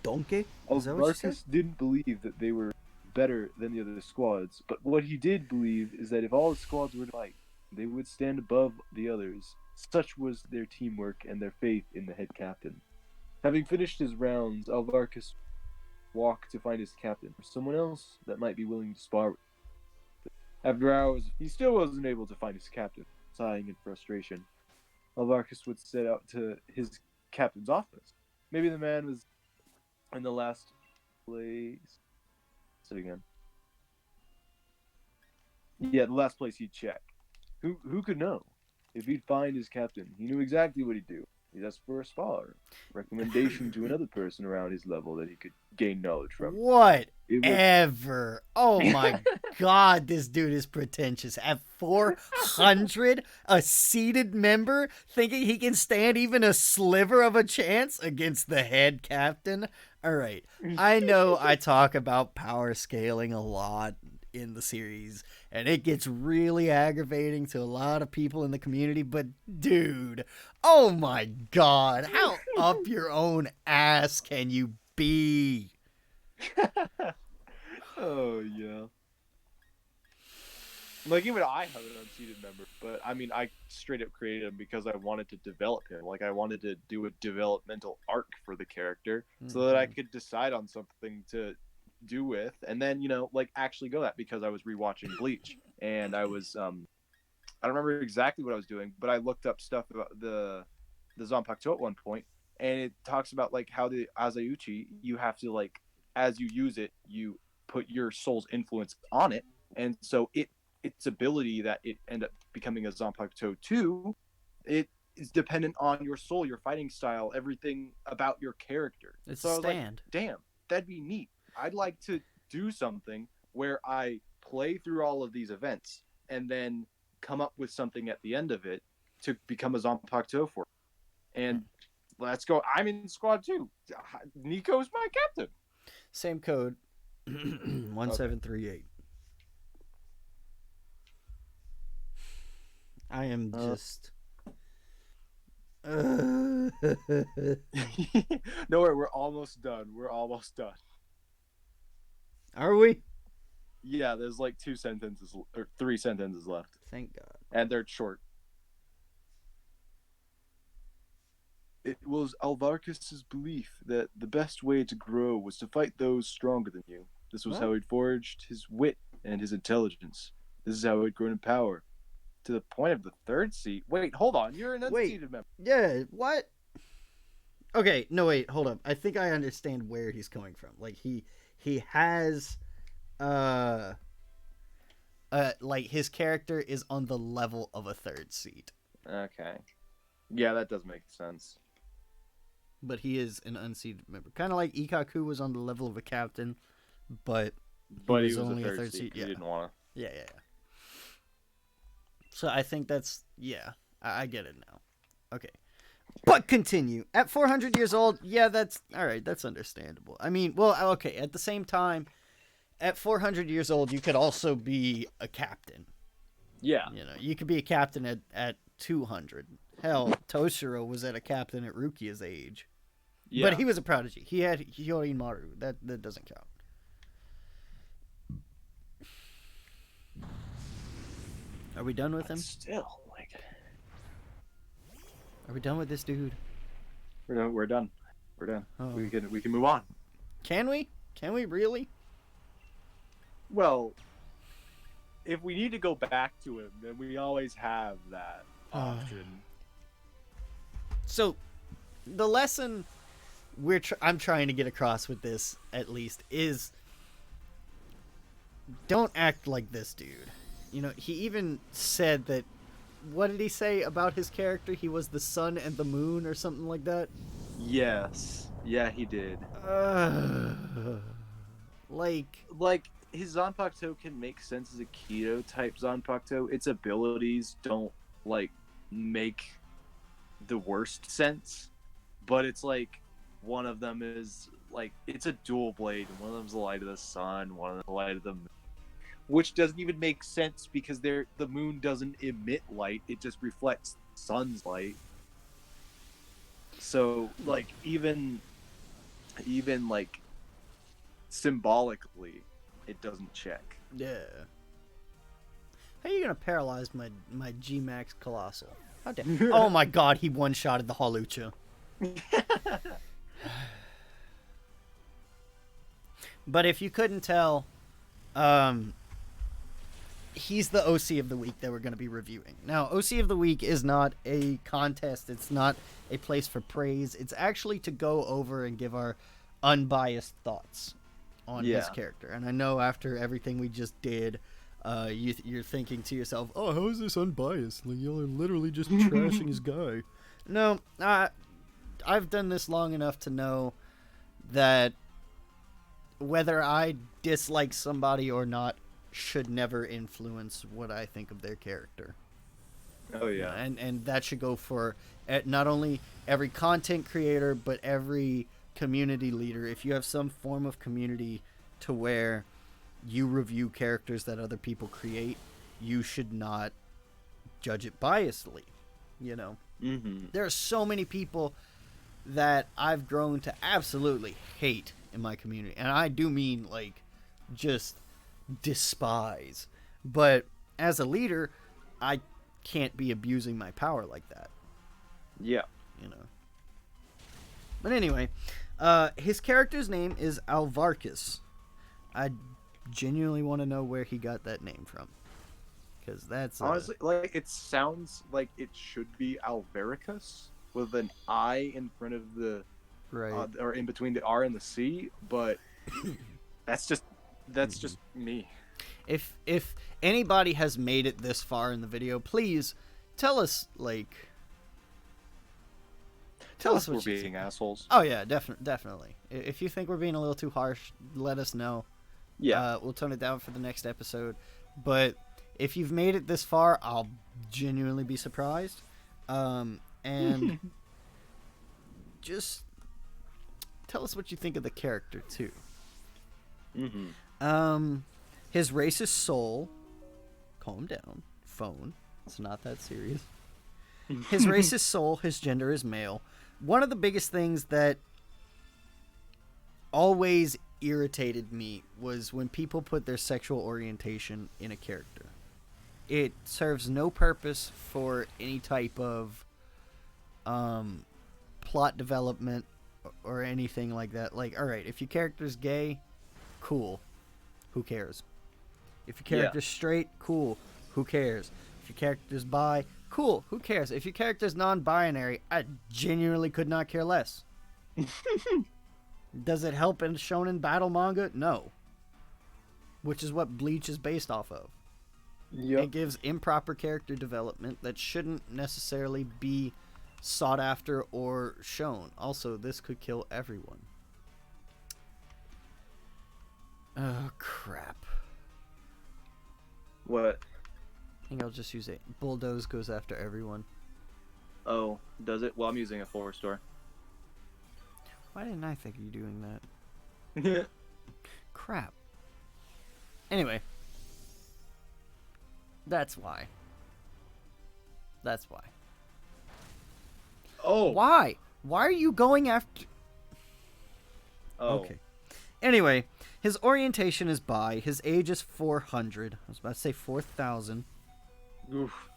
Donkey? Is that what you said? Alvarez didn't believe that they were better than the other squads, but what he did believe is that if all the squads were to fight, they would stand above the others. Such was their teamwork and their faith in the head captain. Having finished his rounds, Alvarez walked to find his captain, or someone else that might be willing to spar with. After hours, he still wasn't able to find his captain. Sighing in frustration, Alvarez would set out to his captain's office. Maybe the man was in the last place. Say it again. Yeah, the last place he'd check. Who could know? If he'd find his captain, he knew exactly what he'd do. He'd ask for a spar, recommendation to another person around his level that he could gain knowledge from. It was- Whatever. Oh my god, this dude is pretentious. At 400, a seated member thinking he can stand even a sliver of a chance against the head captain? Alright, I know I talk about power scaling a lot in the series, and it gets really aggravating to a lot of people in the community, but dude, oh my god, how up your own ass can you B. Oh yeah. Like even I have an unseated member, but I mean I straight up created him because I wanted to develop him. Like I wanted to do a developmental arc for the character so that I could decide on something to do with, and then like actually go that because I was rewatching Bleach and I was I don't remember exactly what I was doing, but I looked up stuff about the Zanpakuto at one point, and it talks about like how the Azayuchi you have to like as you use it you put your soul's influence on it, and so its ability that it end up becoming a Zanpakuto 2, it is dependent on your soul, your fighting style, everything about your character. It's so a I was like, stand. damn, that'd be neat. I'd like to do something where I play through all of these events and then come up with something at the end of it to become a Zanpakuto for. And let's go. I'm in squad 2. Nico's my captain. Same code. 1738. I am just. No worry, we're almost done. Are we? Yeah, there's like 2 sentences or 3 sentences left. Thank God. And they're short. It was Alvarkas's belief that the best way to grow was to fight those stronger than you. This was how he'd forged his wit and his intelligence. This is how he'd grown in power. To the point of the 3rd seat. Wait, hold on. You're an unseated member. Yeah, what? Okay, no, wait, hold up. I think I understand where he's coming from. Like, he has, like, his character is on the level of a 3rd seat. Okay. Yeah, that does make sense. But he is an unseated member. Kind of like Ikaku was on the level of a captain, but he was only a 3rd seat. Yeah. He didn't want to. Yeah. So I think that's, yeah, I get it now. Okay. But continue. At 400 years old, yeah, that's, all right, that's understandable. I mean, well, okay, at the same time, at 400 years old, you could also be a captain. Yeah. You could be a captain at 200. Hell, Toshiro was at a captain at Rukia's age. Yeah. But he was a prodigy. He had Hyorin Maru. That doesn't count. Are we done with him? Still, like... Are we done with this dude? We're done. Oh. We can move on. Can we? Can we really? Well, if we need to go back to him, then we always have that option. So, the lesson I'm trying to get across with this, at least, is don't act like this dude. He even said that, what did he say about his character? He was the sun and the moon or something like that? Yes. Yeah, he did. Like his Zanpakuto can make sense as a Keto type Zanpakuto. Its abilities don't, make the worst sense. But it's one of them is, it's a dual blade. One of them's the light of the sun, one of them the light of the moon. Which doesn't even make sense because the moon doesn't emit light; it just reflects the sun's light. So, even symbolically, it doesn't check. Yeah. How are you gonna paralyze my G-Max Colossal? How dare? Oh my God! He one-shotted the Hawlucha. But if you couldn't tell, he's the OC of the week that we're going to be reviewing. Now, OC of the week is not a contest. It's not a place for praise. It's actually to go over and give our unbiased thoughts on his character. And I know after everything we just did, you're thinking to yourself, oh, how is this unbiased? Y'all are literally just trashing his guy. No, I've done this long enough to know that whether I dislike somebody or not should never influence what I think of their character. Oh yeah. And that should go for not only every content creator but every community leader. If you have some form of community to where you review characters that other people create, you should not judge it biasly. There are so many people that I've grown to absolutely hate in my community. And I do mean, like, just despise. But as a leader, I can't be abusing my power like that. Yeah. You know. But anyway, his character's name is Alvarkus. I genuinely want to know where he got that name from. Because that's... honestly, like, it sounds like it should be Alvaricus with an I in front of the... right. or in between the R and the C, but that's just me. If anybody has made it this far in the video, please tell us, like... Tell us what we're you being think. assholes. Oh, yeah, definitely. If you think we're being a little too harsh, let us know. Yeah. We'll tone it down for the next episode. But if you've made it this far, I'll genuinely be surprised. And just tell us what you think of the character, too. Mm-hmm. His race is Soul. Calm down. Phone. It's not that serious. His race is Soul. His gender is male. One of the biggest things that always irritated me was when people put their sexual orientation in a character. It serves no purpose for any type of plot development or anything like that. Like, alright, if your character's gay, cool. Who cares? If your character's straight, cool. Who cares? If your character's bi, cool. Who cares? If your character's non-binary, I genuinely could not care less. Does it help in shonen battle manga? No. Which is what Bleach is based off of. Yep. It gives improper character development that shouldn't necessarily be sought after or shown. Also, this could kill everyone. Oh, crap. What? I think I'll just use it. Bulldoze goes after everyone. Oh, does it? Well, I'm using a 4-star. Why didn't I think of you doing that? Crap. Anyway. That's why. That's why. Oh. Why? Why are you going after... Oh. Okay. Anyway, his orientation is bi. His age is 400. I was about to say 4,000. Oof.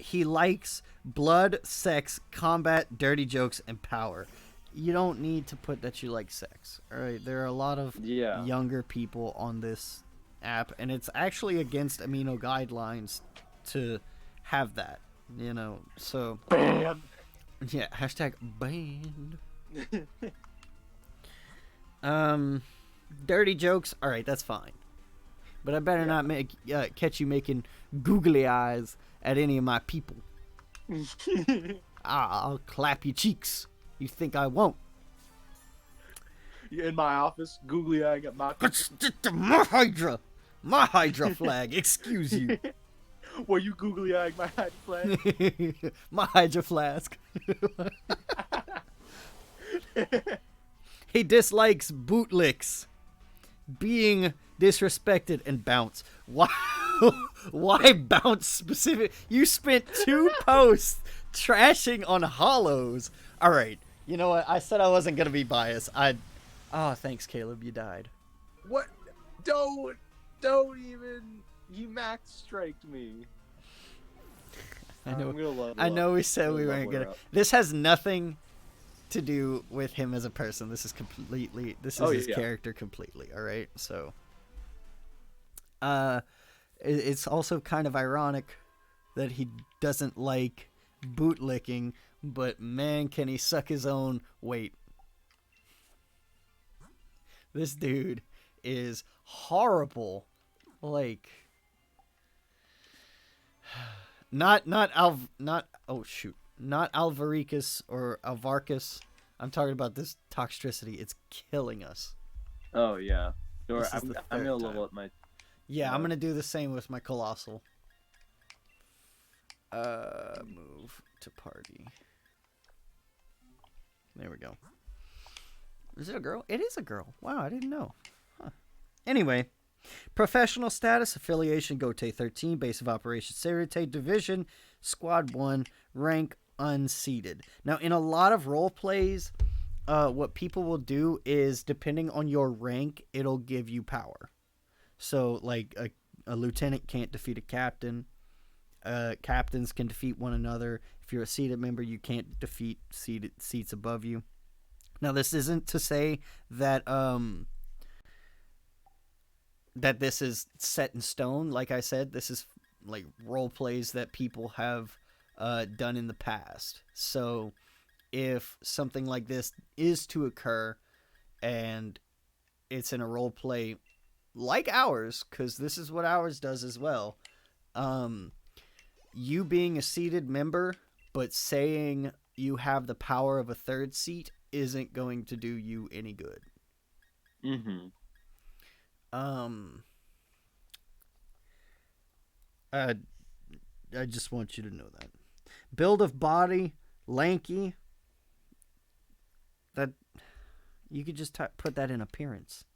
He likes blood, sex, combat, dirty jokes, and power. You don't need to put that you like sex. All right, there are a lot of younger people on this app, and it's actually against amino guidelines to have that. You know, so Banned. Yeah, hashtag banned. Dirty jokes. All right, that's fine. But I better not make catch you making googly eyes at any of my people. I'll clap your cheeks. You think I won't? In my office, googly eye got my. My Hydra flag. Excuse you. Were you googly eyeing my Hydra flag? My Hydra flask. He dislikes bootlicks, being disrespected, and bounce. Why? Why bounce specific? You spent 2 posts trashing on hollows. All right. You know what? I said I wasn't gonna be biased. Oh, thanks, Caleb. You died. What? Don't even. You max striked me. I know. I'm gonna love I know we said we weren't gonna. This has nothing to do with him as a person. This is completely. This is his character completely. All right. So. It's also kind of ironic that he doesn't like bootlicking, but man, can he suck his own weight. This dude is horrible. Like, not Alvaricus or Alvarcus. I'm talking about this toxicity. It's killing us. Oh yeah. This I'm gonna level up my. Yeah, I'm gonna do the same with my colossal. Move to party. There we go. Is it a girl? It is a girl. Wow, I didn't know. Huh. Anyway, professional status, affiliation, Gote 13, base of operations, Seireitea Division, Squad 1, rank unseated. Now, in a lot of role plays, what people will do is, depending on your rank, it'll give you power. So, like, a lieutenant can't defeat a captain. Captains can defeat one another. If you're a seated member, you can't defeat seats above you. Now, this isn't to say that that this is set in stone. Like I said, this is like role plays that people have done in the past. So if something like this is to occur and it's in a role play like ours, because this is what ours does as well, you being a seated member but saying you have the power of a third seat isn't going to do you any good. Mm-hmm. I just want you to know that. Build of body, lanky. That you could just put that in appearance.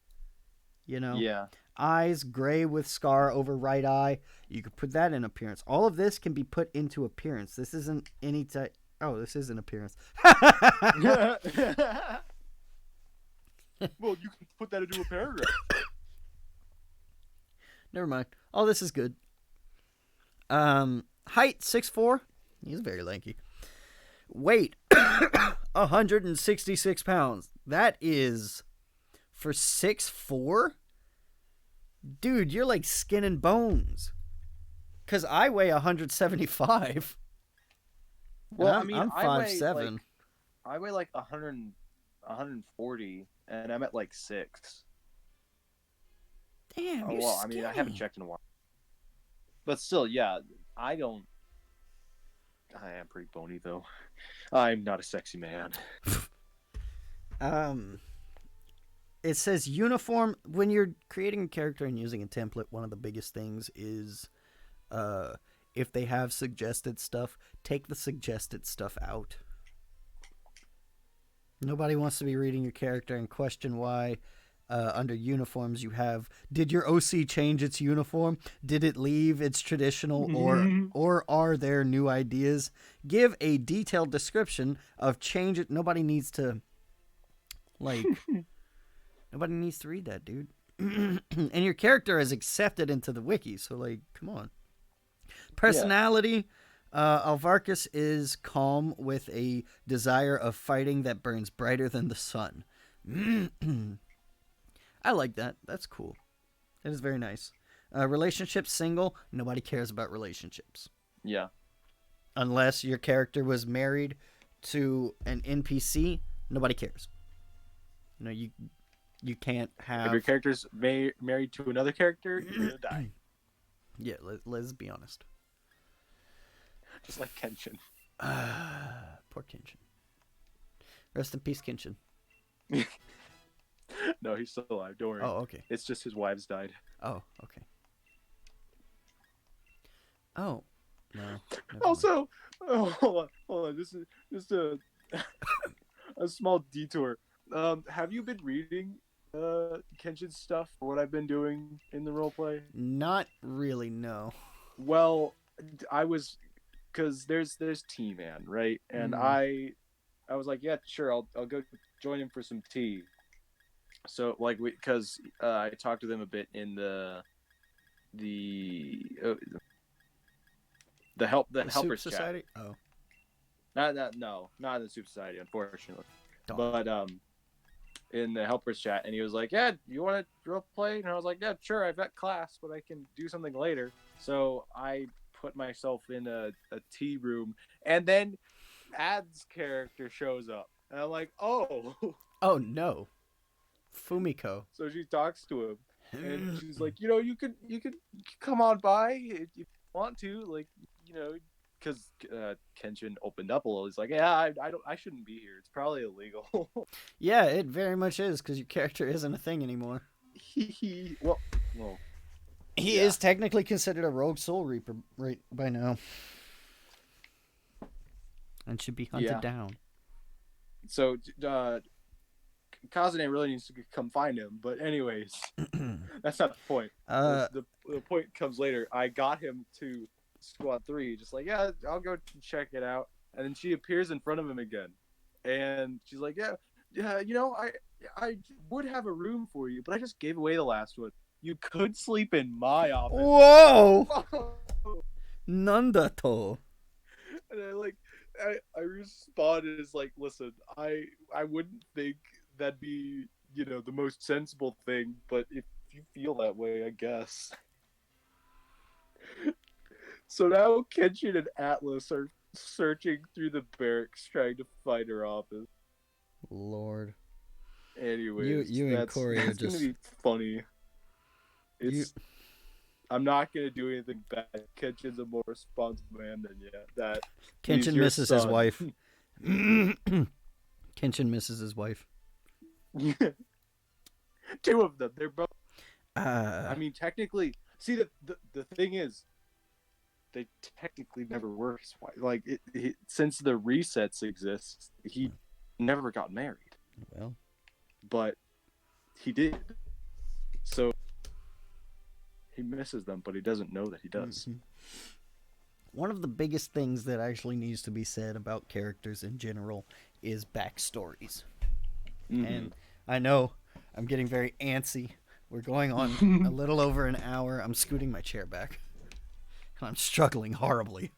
You know? Yeah. Eyes gray with scar over right eye. You could put that in appearance. All of this can be put into appearance. This isn't any type. Oh, this is an appearance. Well, you can put that into a paragraph. Never mind. All this is good. Height 6'4". He's very lanky. Weight 166 pounds. That is, for 6'4", dude, you're like skin and bones. Cause I weigh 175. Well, I'm, I mean, I'm I weigh 5'7". like, I weigh like 140, and I'm at like 6. Damn, Oh, you're well, skinny. I mean, I haven't checked in a while, but still, yeah, I don't. I am pretty bony though. I'm not a sexy man. It says uniform. When you're creating a character and using a template, one of the biggest things is, if they have suggested stuff, take the suggested stuff out. Nobody wants to be reading your character and question why. Under uniforms, you have, did your OC change its uniform? Did it leave its traditional, or are there new ideas? Give a detailed description of change it. Nobody needs to, like, nobody needs to read that, dude. And your character is accepted into the wiki, so, like, come on. Personality, Alvarkus is calm with a desire of fighting that burns brighter than the sun. I like that. That's cool. That is very nice. Relationship single. Nobody cares about relationships. Yeah. Unless your character was married to an NPC, nobody cares. You know, you can't have... If your character's married to another character, you're gonna die. Yeah, let's be honest. Just like Kenshin. Poor Kenshin. Rest in peace, Kenshin. No, he's still alive. Don't worry. Oh, okay. It's just his wives died. Oh, okay. Oh, no. Also, hold on. This is just a small detour. Have you been reading Kenshin's stuff for what I've been doing in the roleplay? Not really, no. Well, I was, because there's T-Man, right? And I was like, yeah, sure, I'll go join him for some tea. So, like, because I talked to them a bit in the helpers Society? chat. Oh. Not in the Soup Society, unfortunately. Don't. But in the helpers chat, and he was like, "Yeah, you want to role play?" And I was like, "Yeah, sure. I've got class, but I can do something later." So I put myself in a tea room, and then Ad's character shows up, and I'm like, "Oh." Oh no. Fumiko. So she talks to him, and she's like, you could come on by if you want to, like, because Kenshin opened up a little. He's like, yeah, I shouldn't be here. It's probably illegal. Yeah, it very much is, because your character isn't a thing anymore. well, he is technically considered a rogue soul reaper right by now, and should be hunted down. So, Kazune really needs to come find him, but anyways, that's not the point. The point comes later. I got him to Squad 3, just like, yeah, I'll go check it out. And then she appears in front of him again, and she's like, yeah, I would have a room for you, but I just gave away the last one. You could sleep in my office. Whoa! Oh. Nandato. And I responded as like, listen, I wouldn't think that'd be the most sensible thing, but if you feel that way, I guess. So now Kenshin and Atlas are searching through the barracks trying to find her office. Lord. Anyways, You and that's Corey are gonna just... be funny. I'm not gonna do anything bad. Kenshin's a more responsible man than that. Kenshin misses his wife. Kenshin misses his wife. Two of them. They're both. Uh, I mean, technically, see the thing is, they technically never were his wife. Like since the resets exist, he never got married. Well, but he did. So he misses them, but he doesn't know that he does. Mm-hmm. One of the biggest things that actually needs to be said about characters in general is backstories. Mm-hmm. And I know I'm getting very antsy. We're going on a little over an hour. I'm scooting my chair back. I'm struggling horribly.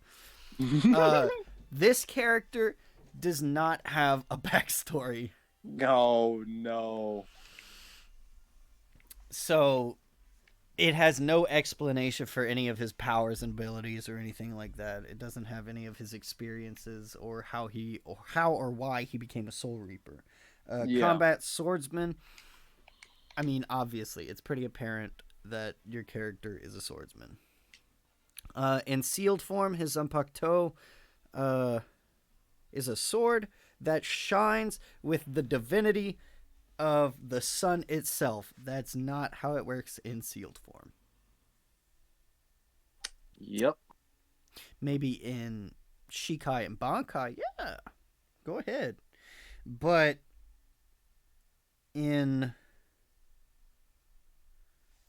This character does not have a backstory. No. So it has no explanation for any of his powers and abilities or anything like that. It doesn't have any of his experiences or how or why he became a Soul Reaper. Combat swordsman. I mean, obviously, it's pretty apparent that your character is a swordsman. In sealed form, his Zanpakuto is a sword that shines with the divinity of the sun itself. That's not how it works in sealed form. Yep. Maybe in Shikai and Bankai, yeah. Go ahead. But in...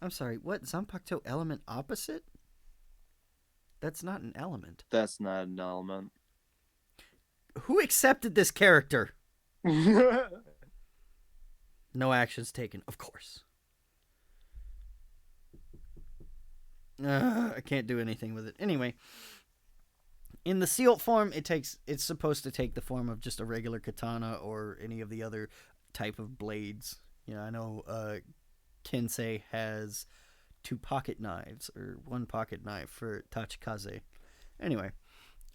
I'm sorry, what? Zanpakuto element opposite? That's not an element. That's not an element. Who accepted this character? No actions taken, of course. I can't do anything with it. Anyway, in the sealed form, it's supposed to take the form of just a regular katana or any of the other type of blades. You know, I know Kensei has 2 pocket knives or 1 pocket knife for Tachikaze. Anyway,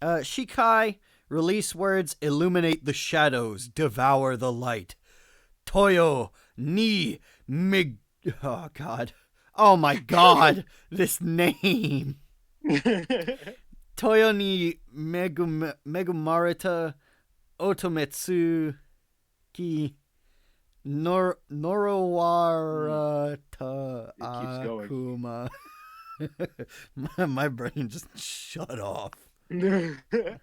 Shikai, release words, illuminate the shadows, devour the light. Toyo ni mig... Oh, God. Oh, my God. This name. Toyo ni megumarita otometsu ki norowarata akuma. My brain just shut off. It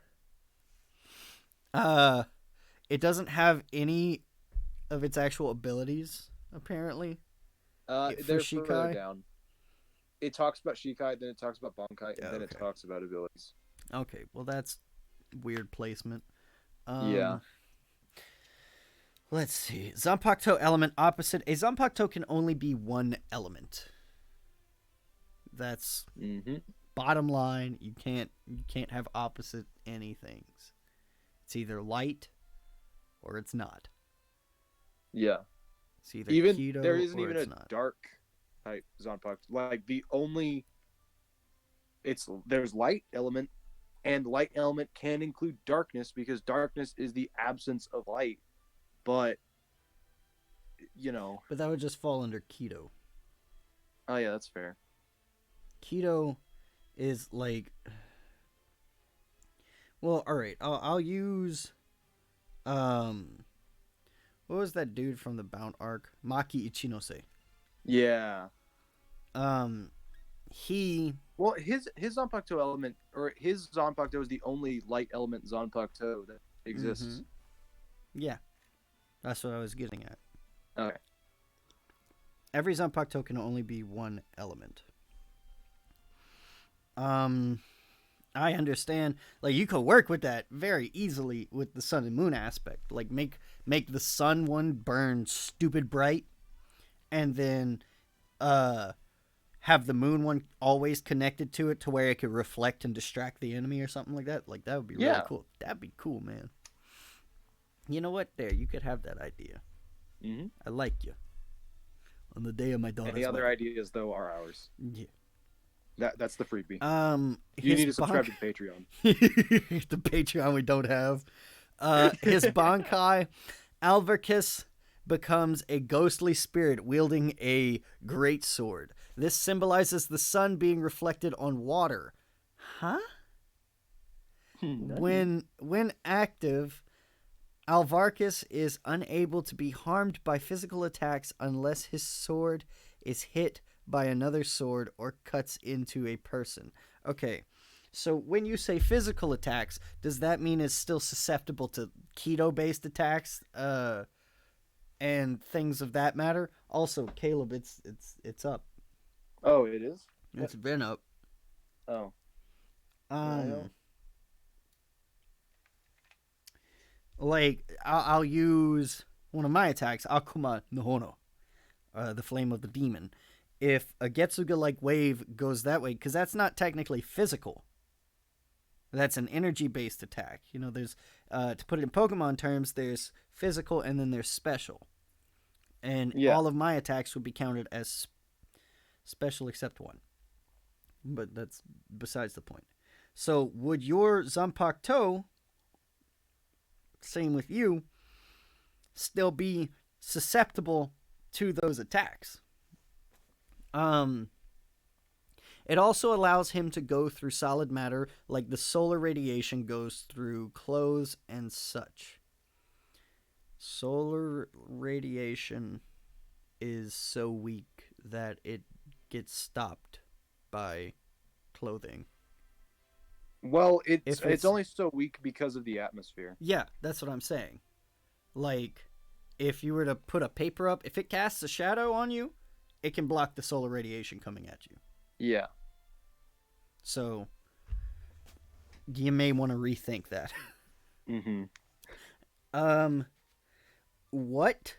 doesn't have any of its actual abilities, apparently. They're further down. It talks about Shikai, then it talks about Bankai, and then it talks about abilities. Okay, well that's weird placement. Yeah. Let's see. Zanpakuto element opposite. A Zanpakuto can only be one element. That's bottom line. You can't have opposite anythings. It's either light or it's not. Yeah. It's either even keto there isn't or even it's a not. dark type Zanpakuto. Like there's light element, and light element can include darkness because darkness is the absence of light. But But that would just fall under keto. Oh yeah, that's fair. Keto is like, well, all right. I'll use what was that dude from the Bound arc? Maki Ichinose. Yeah. Well, his Zanpakuto element, or his Zanpakuto is the only light element Zanpakuto that exists. Yeah, that's what I was getting at. Okay. Every Zanpakuto can only be one element. I understand. Like, you could work with that very easily with the sun and moon aspect. Like, make the sun one burn stupid bright, and then have the moon one always connected to it to where it could reflect and distract the enemy or something like that. Like, that would be really Yeah. cool. That'd be cool, man. You know what? There, you could have that idea. Mm-hmm. I like you. On the day of my daughter's Any other wedding. ideas though are ours. Yeah. That's the freebie. You His need to subscribe bonk- to Patreon. the Patreon we don't have. His Bankai, Alvarkis, becomes a ghostly spirit wielding a great sword. This symbolizes the sun being reflected on water. Huh? When active, Alvarkis is unable to be harmed by physical attacks unless his sword is hit by another sword or cuts into a person. Okay, so when you say physical attacks, does that mean it's still susceptible to keto-based attacks and things of that matter? Also, Caleb, it's up. Oh, it is? It's been up. Oh. Like, I'll use one of my attacks, Akuma no Hono, the Flame of the Demon. If a Getsuga-like wave goes that way, because that's not technically physical. That's an energy-based attack. You know, there's, to put it in Pokemon terms, there's physical and then there's special. And all of my attacks would be counted as special except one. But that's besides the point. So, would your Zanpakuto, same with you, still be susceptible to those attacks? It also allows him to go through solid matter like the solar radiation goes through clothes and such. Solar radiation is so weak that it gets stopped by clothing. Well, it's only so weak because of the atmosphere. Yeah, that's what I'm saying. Like, if you were to put a paper up, if it casts a shadow on you, it can block the solar radiation coming at you. Yeah. So, you may want to rethink that. Mm-hmm. What?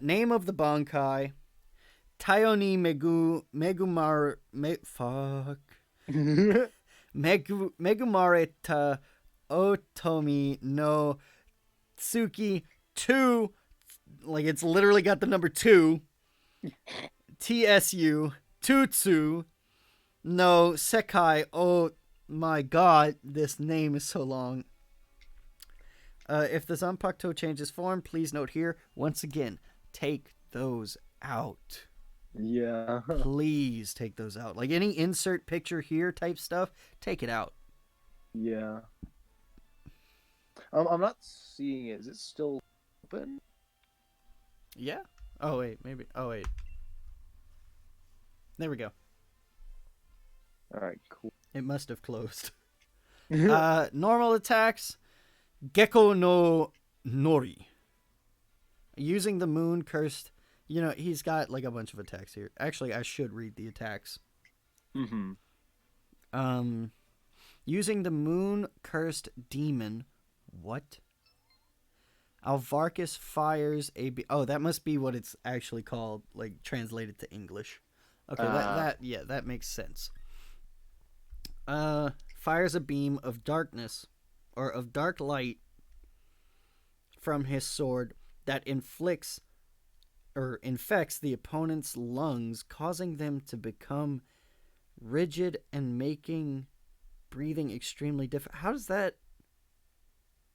Name of the Bankai. Tayoni Megumareta Otomi no Tsuki 2. Like, it's literally got the number 2. TSU Tutsu no Sekai. Oh my god, this name is so long. If the Zanpakuto changes form, please note here, once again, take those out. Yeah. Please take those out. Like, any insert picture here type stuff, take it out. Yeah. I'm not seeing it. Is it still open? Yeah? Oh, wait. Maybe. Oh, wait. There we go. Alright, cool. It must have closed. Normal attacks. Gecko no Nori. Using the moon cursed. You know, he's got like a bunch of attacks here. Actually, I should read the attacks. Mm-hmm. Using the moon cursed demon. What? Alvarkis fires a... Oh, that must be what it's actually called, like, translated to English. Okay, that makes sense. Fires a beam of darkness, or of dark light, from his sword that infects the opponent's lungs, causing them to become rigid and making breathing extremely difficult. How does that...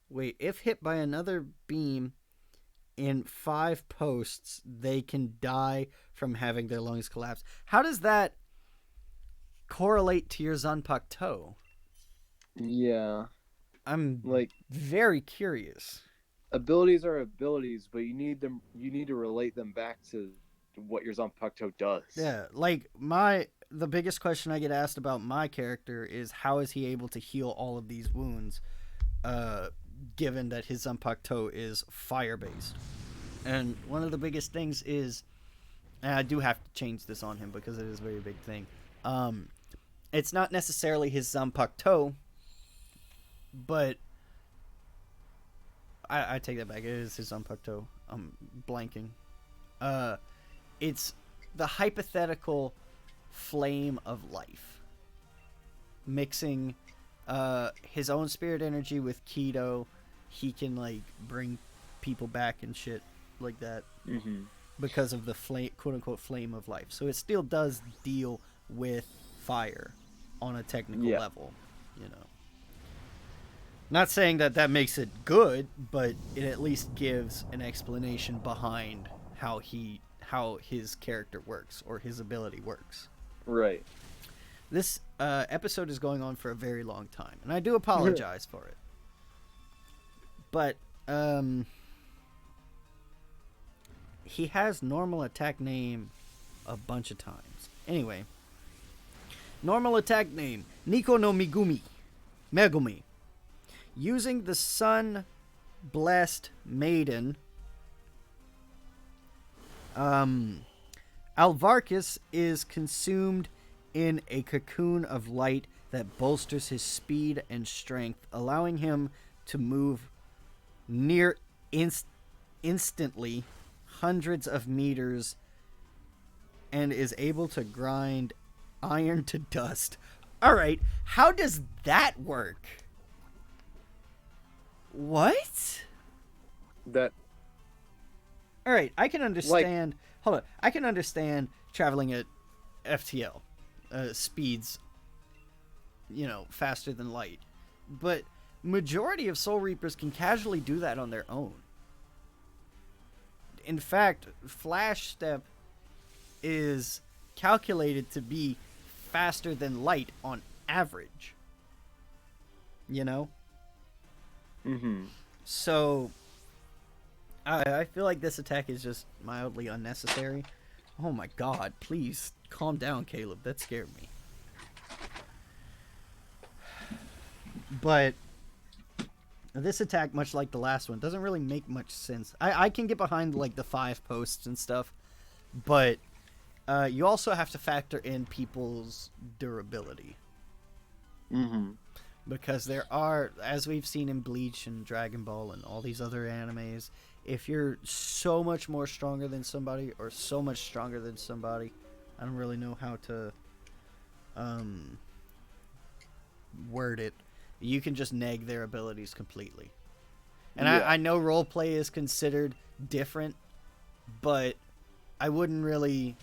Wait, if hit by another beam in 5 posts, they can die from having their lungs collapse. How does that correlate to your Zanpakuto? Yeah. I'm like very curious. Abilities are abilities, but you need to relate them back to what your Zanpakuto does. Yeah, like the biggest question I get asked about my character is how is he able to heal all of these wounds? Given that his Zanpakuto is fire-based. And one of the biggest things is, and I do have to change this on him because it is a very big thing, It's not necessarily his Zanpakuto, but I take that back. It is his Zanpakuto. I'm blanking. It's the hypothetical flame of life, mixing his own spirit energy with Kido. He can like bring people back and shit like that because of the flame, quote unquote, flame of life. So it still does deal with fire on a technical level, you know. Not saying that that makes it good, but it at least gives an explanation behind how his character works or his ability works. Right. This episode is going on for a very long time, and I do apologize for it. But he has normal attack name a bunch of times. Anyway, normal attack name Nico no Megumi. Using the sun blessed maiden, Alvarkus is consumed in a cocoon of light that bolsters his speed and strength, allowing him to move near instantly hundreds of meters, and is able to grind iron to dust. Alright, how does that work? What? That. Alright, I can understand... Hold on. I can understand traveling at FTL. Speeds, you know, faster than light. But majority of Soul Reapers can casually do that on their own. In fact, Flash Step is calculated to be faster than light on average. You know? So, I feel like this attack is just mildly unnecessary. Oh my god, please calm down, Caleb. That scared me. But this attack, much like the last one, doesn't really make much sense. I can get behind like the 5 posts and stuff, but you also have to factor in people's durability. Because there are, as we've seen in Bleach and Dragon Ball and all these other animes, if you're so much more stronger than somebody or so much stronger than somebody, I don't really know how to word it, you can just neg their abilities completely. And I know roleplay is considered different, but I wouldn't really...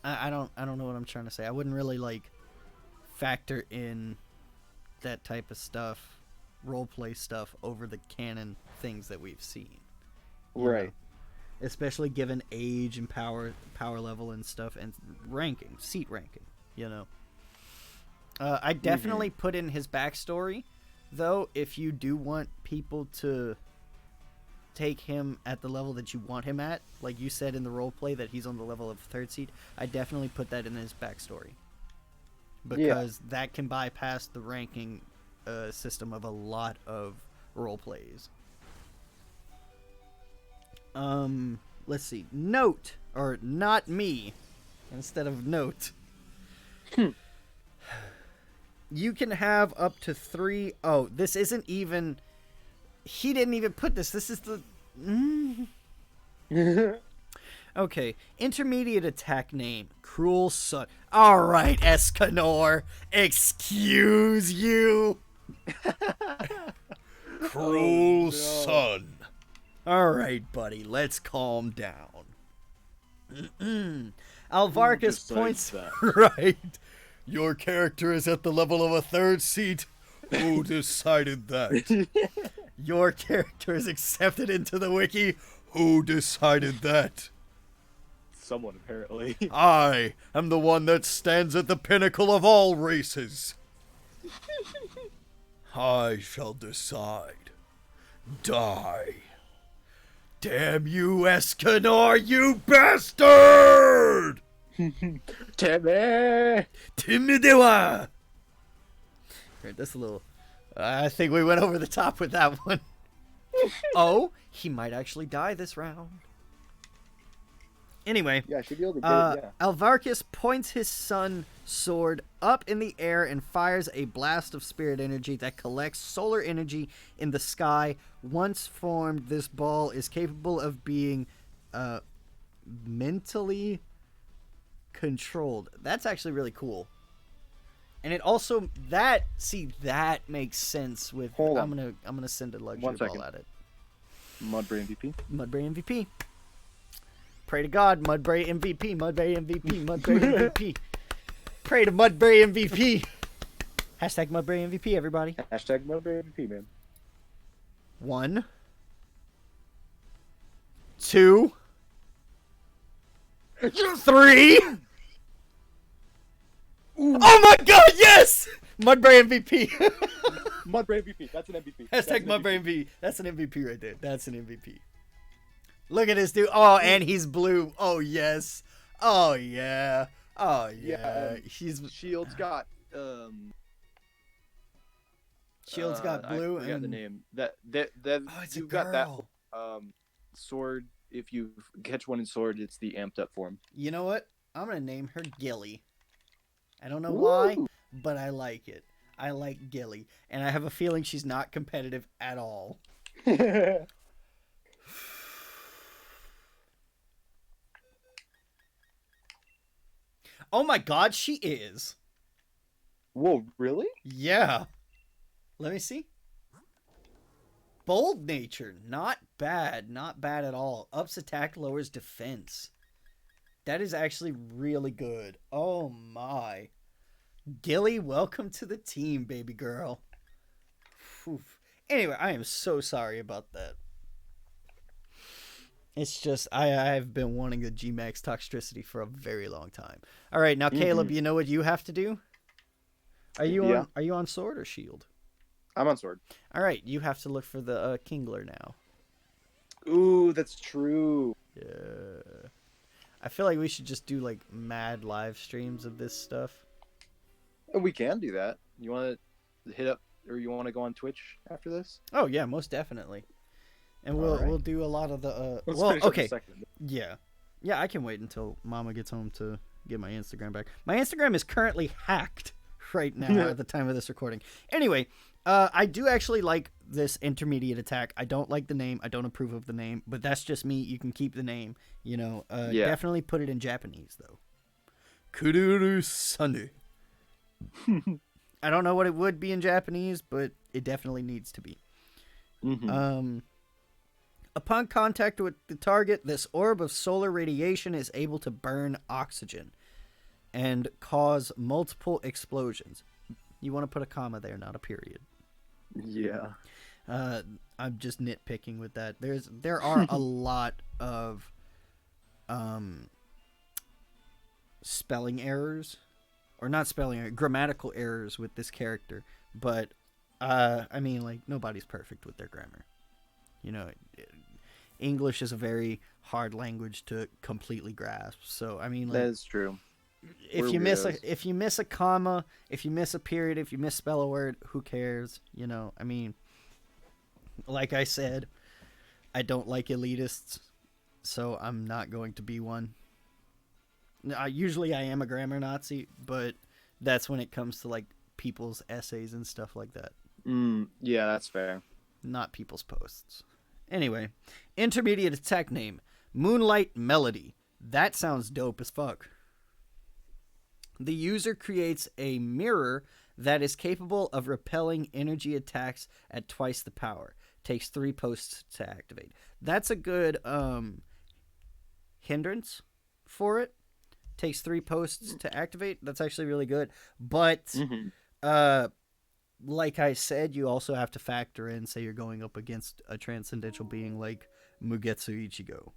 I don't know what I'm trying to say. I wouldn't really like factor in that type of stuff, roleplay stuff, over the canon things that we've seen. Right. Know? Especially given age and power level and stuff, and ranking, seat ranking, you know. I definitely put in his backstory, though, if you do want people to take him at the level that you want him at, like you said in the roleplay that he's on the level of 3rd seed, I definitely put that in his backstory. Because that can bypass the ranking system of a lot of roleplays. Let's see. Note, or not me, instead of note. You can have up to 3... Oh, this isn't even... He didn't even put this. This is the... Okay. Intermediate attack name. Cruel Sun. Alright, Escanor. Excuse you. Cruel Sun. Alright, buddy. Let's calm down. Alvarkus points... Right. Your character is at the level of a 3rd seat. Who decided that? Your character is accepted into the wiki. Who decided that? Someone, apparently. I am the one that stands at the pinnacle of all races. I shall decide. Die. Damn you, Escanor, you bastard! Timmy! Timidewa! Alright, that's a little... I think we went over the top with that one. Oh, he might actually die this round. Anyway, Yeah, she'd be able to get it. Yeah. Alvarkus points his sun sword up in the air and fires a blast of spirit energy that collects solar energy in the sky. Once formed, this ball is capable of being mentally controlled. That's actually really cool. And it also that makes sense with Hold I'm on. gonna send a luxury 1 ball second. at it. Mudbray MVP. Mudbray MVP. Pray to God, Mudbray MVP, Mudbray MVP, Mudbray MVP. Pray to Mudbray MVP. Hashtag Mudbray MVP, everybody. Hashtag Mudbray MVP, man. 1, 2, 3. Ooh. Oh my God, yes! Mudbray MVP. Mudbray MVP. That's an MVP. Hashtag Mudbray MVP. That's an MVP right there. That's an MVP. Look at this dude. Oh, and he's blue. Oh, yes. Oh, yeah. Oh, yeah. He's Shield's got Shield's got blue. I forgot and the name. That Oh, it's you a got girl. that sword. If you catch one in sword, it's the amped up form. You know what? I'm going to name her Gilly. I don't know why, Ooh. but I like it. I like Gilly. And I have a feeling she's not competitive at all. Oh my God, she is. Whoa, really? Yeah. Let me see. Bold nature. Not bad. Not bad at all. Ups attack, lowers defense. That is actually really good. Oh my. Gilly, welcome to the team, baby girl. Oof. Anyway, I am so sorry about that. It's just, I've been wanting the G-Max Toxtricity for a very long time. All right, now Caleb, you know what you have to do? Are you on sword or shield? I'm on sword. All right, you have to look for the Kingler now. Ooh, that's true. Yeah. I feel like we should just do like mad live streams of this stuff. We can do that. You want to hit up, or you want to go on Twitch after this? Oh yeah, most definitely. And we'll do a lot of the Let's well, finish up okay. a second. Yeah. Yeah, I can wait until Mama gets home to get my Instagram back. My Instagram is currently hacked right now at the time of this recording. Anyway, I do actually like this intermediate attack. I don't like the name. I don't approve of the name, but that's just me. You can keep the name, you know. Definitely put it in Japanese though. Kururu Sanu. I don't know what it would be in Japanese, but it definitely needs to be. Mm-hmm. Upon contact with the target, this orb of solar radiation is able to burn oxygen and cause multiple explosions. You want to put a comma there, not a period. Yeah. I'm just nitpicking with that. There are a lot of spelling errors, or not spelling errors, grammatical errors with this character. But I mean, like, nobody's perfect with their grammar. You know, English is a very hard language to completely grasp. So I mean, like, That is true. if you miss a comma, if you miss a period, if you misspell a word, who cares? You know, I mean, like I said, I don't like elitists, so I'm not going to be one. Usually I am a grammar Nazi, but that's when it comes to like people's essays and stuff like that. Yeah, that's fair. Not people's posts. Anyway, intermediate attack name, Moonlight Melody. That sounds dope as fuck. The user creates a mirror that is capable of repelling energy attacks at twice the power. Takes 3 posts to activate. That's a good hindrance for it. Takes 3 posts to activate. That's actually really good. But like I said, you also have to factor in, say you're going up against a transcendental being like Mugetsu Ichigo.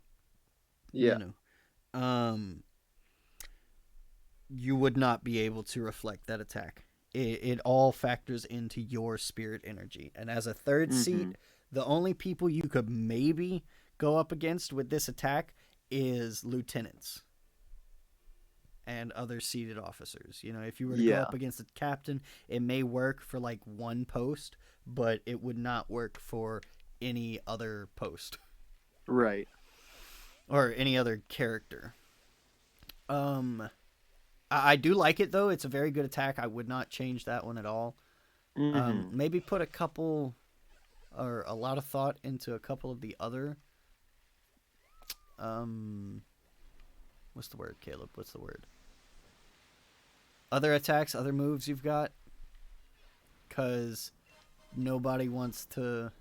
Yeah. You know, you would not be able to reflect that attack. It all factors into your spirit energy. And as a third seat, the only people you could maybe go up against with this attack is lieutenants and other seated officers. You know, if you were to go up against a captain, it may work for like 1 post, but it would not work for any other post. Right. or any other character. I do like it though. It's a very good attack. I would not change that one at all. Maybe put a couple or a lot of thought into a couple of the other. What's the word, Caleb? What's the word? Other attacks, other moves you've got, because nobody wants to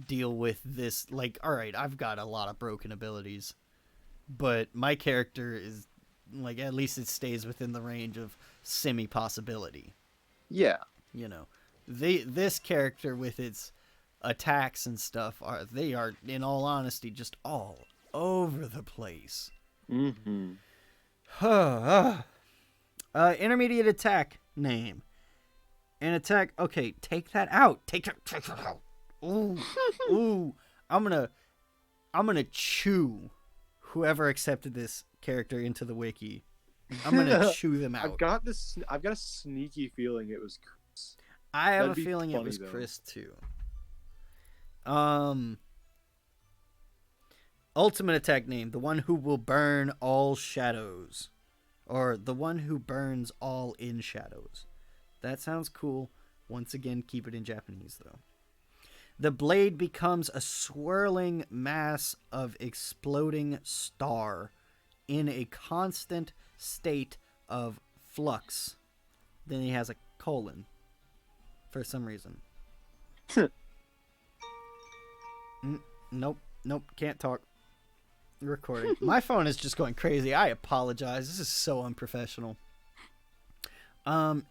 deal with this. Like, all right, I've got a lot of broken abilities, but my character is like, at least it stays within the range of semi possibility. Yeah. You know, this character with its attacks and stuff they are in all honesty just all over the place. Intermediate attack name. An attack. Okay, take that out. Take that out. Ooh. I'm gonna chew whoever accepted this character into the wiki. I'm gonna chew them out. I've got a sneaky feeling it was Chris. I have a feeling it was Chris too. Ultimate attack name: the one who will burn all shadows, or the one who burns all in shadows. That sounds cool. Once again, keep it in Japanese though. The blade becomes a swirling mass of exploding star in a constant state of flux. Then he has a colon for some reason. Nope, can't talk. Recording. My phone is just going crazy. I apologize. This is so unprofessional.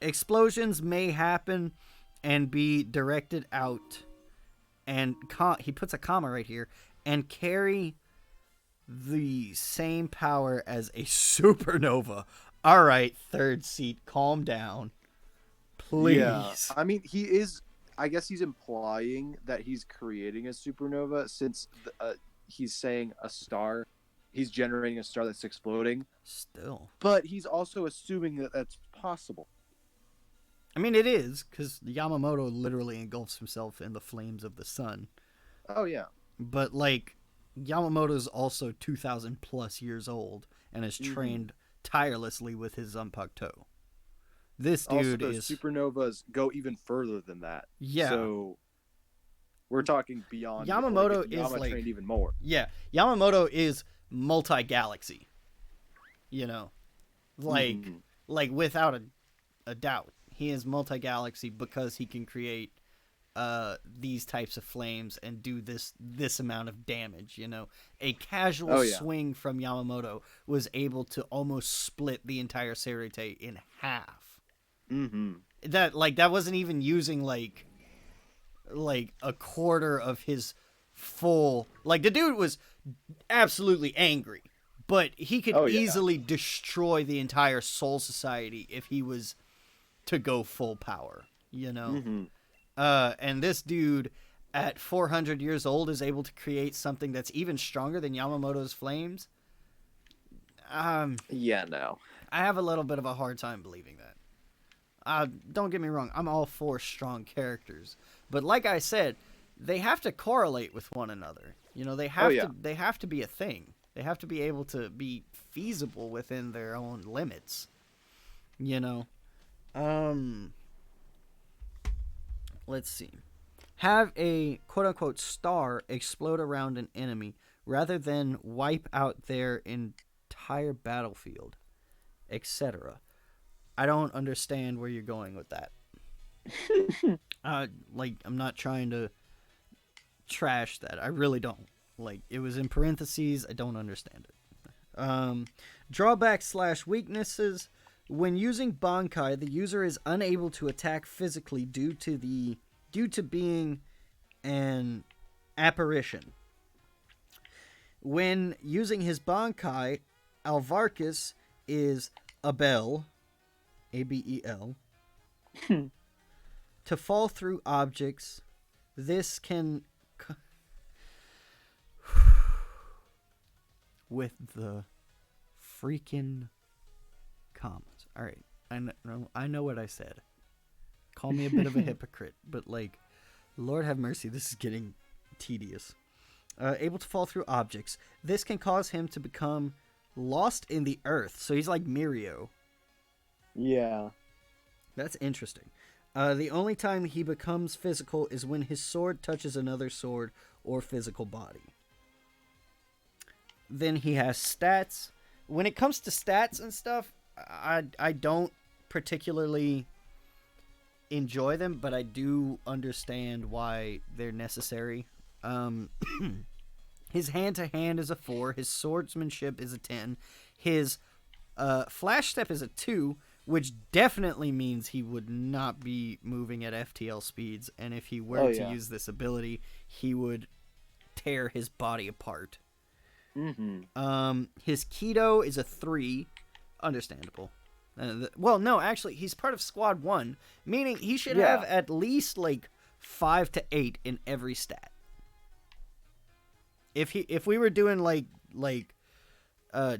Explosions may happen and be directed out, and he puts a comma right here, and carry the same power as a supernova. All right, third seat, calm down, please. Yeah. I mean, I guess he's implying that he's creating a supernova, since he's saying a star. He's generating a star that's exploding. Still. But he's also assuming that that's possible. I mean, it is, because Yamamoto literally engulfs himself in the flames of the sun. Oh, yeah. But, like, Yamamoto's also 2,000 plus years old and has trained tirelessly with his Zanpakuto. This dude also, is... supernovas go even further than that. Yeah. So we're talking beyond. Yamamoto like, is like... trained even more. Yeah. Yamamoto is multi-galaxy. You know? Like, without a doubt. He is multi-galaxy because he can create these types of flames and do this amount of damage, you know. A casual swing from Yamamoto was able to almost split the entire Seireitea in half. That wasn't even using like a quarter of his full... Like, the dude was absolutely angry, but he could easily destroy the entire Soul Society if he was to go full power, you know? And this dude at 400 years old is able to create something that's even stronger than Yamamoto's flames. Yeah, no. I have a little bit of a hard time believing that. Don't get me wrong, I'm all for strong characters, but like I said, they have to correlate with one another. You know, they have to be a thing. They have to be able to be feasible within their own limits. You know? Let's see. Have a quote-unquote star explode around an enemy rather than wipe out their entire battlefield, etc. I don't understand where you're going with that. I'm not trying to trash that. I really don't. Like, it was in parentheses. I don't understand it. Drawbacks / weaknesses. When using Bankai, the user is unable to attack physically due to being an apparition. When using his Bankai, Alvarkus is Abel, Abel, to fall through objects. This can with the freaking commas. All right, I know what I said. Call me a bit of a hypocrite, but like, Lord have mercy, this is getting tedious. able to fall through objects. This can cause him to become lost in the earth. So he's like Mirio. Yeah. That's interesting. The only time he becomes physical is when his sword touches another sword or physical body. Then he has stats. When it comes to stats and stuff, I don't particularly enjoy them, but I do understand why they're necessary. His hand-to-hand is a 4. His swordsmanship is a 10. His flash step is a 2, which definitely means he would not be moving at FTL speeds. And if he were to use this ability, he would tear his body apart. Mm-hmm. His Keto is a 3. Understandable. Well, no, actually, he's part of Squad 1, meaning he should have at least, like, 5 to 8 in every stat. If we were doing, like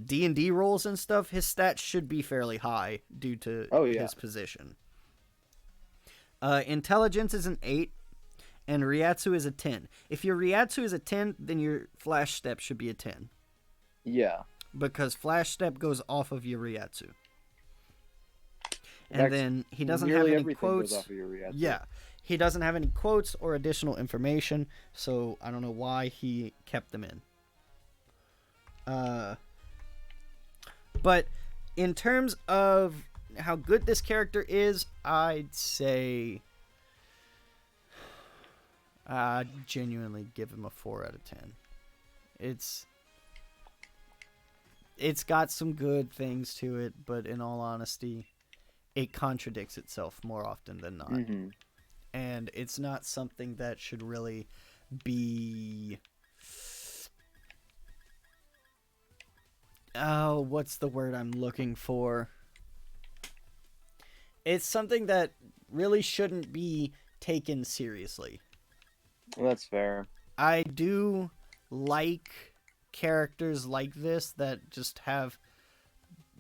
D&D rolls and stuff, his stats should be fairly high due to his position. Intelligence is an 8, and Ryatsu is a 10. If your Ryatsu is a 10, then your Flash Step should be a 10. Yeah. Because Flash Step goes off of your Ryatsu. And then he doesn't have any quotes. Goes off of your Ryatsu. Yeah. He doesn't have any quotes or additional information, so I don't know why he kept them in. But in terms of how good this character is, I'd say I'd genuinely give him a 4 out of 10. It's got some good things to it, but in all honesty, it contradicts itself more often than not. Mm-hmm. And it's not something that should really be... Oh, what's the word I'm looking for? It's something that really shouldn't be taken seriously. Well, that's fair. I do like characters like this that just have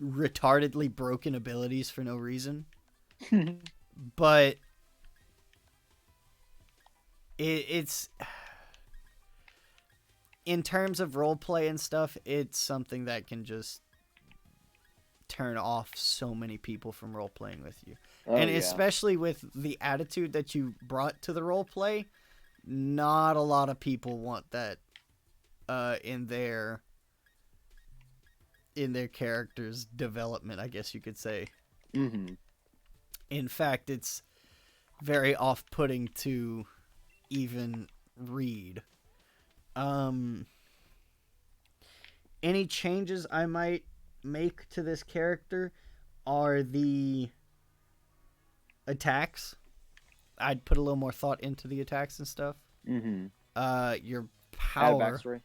retardedly broken abilities for no reason. But it's in terms of roleplay and stuff, it's something that can just turn off so many people from role-playing with you. Especially with the attitude that you brought to the roleplay, not a lot of people want that in their character's development, I guess you could say. Mm-hmm. In fact, it's very off-putting to even read. Any changes I might make to this character are the attacks. I'd put a little more thought into the attacks and stuff. Mm-hmm. Your power. Add a backstory.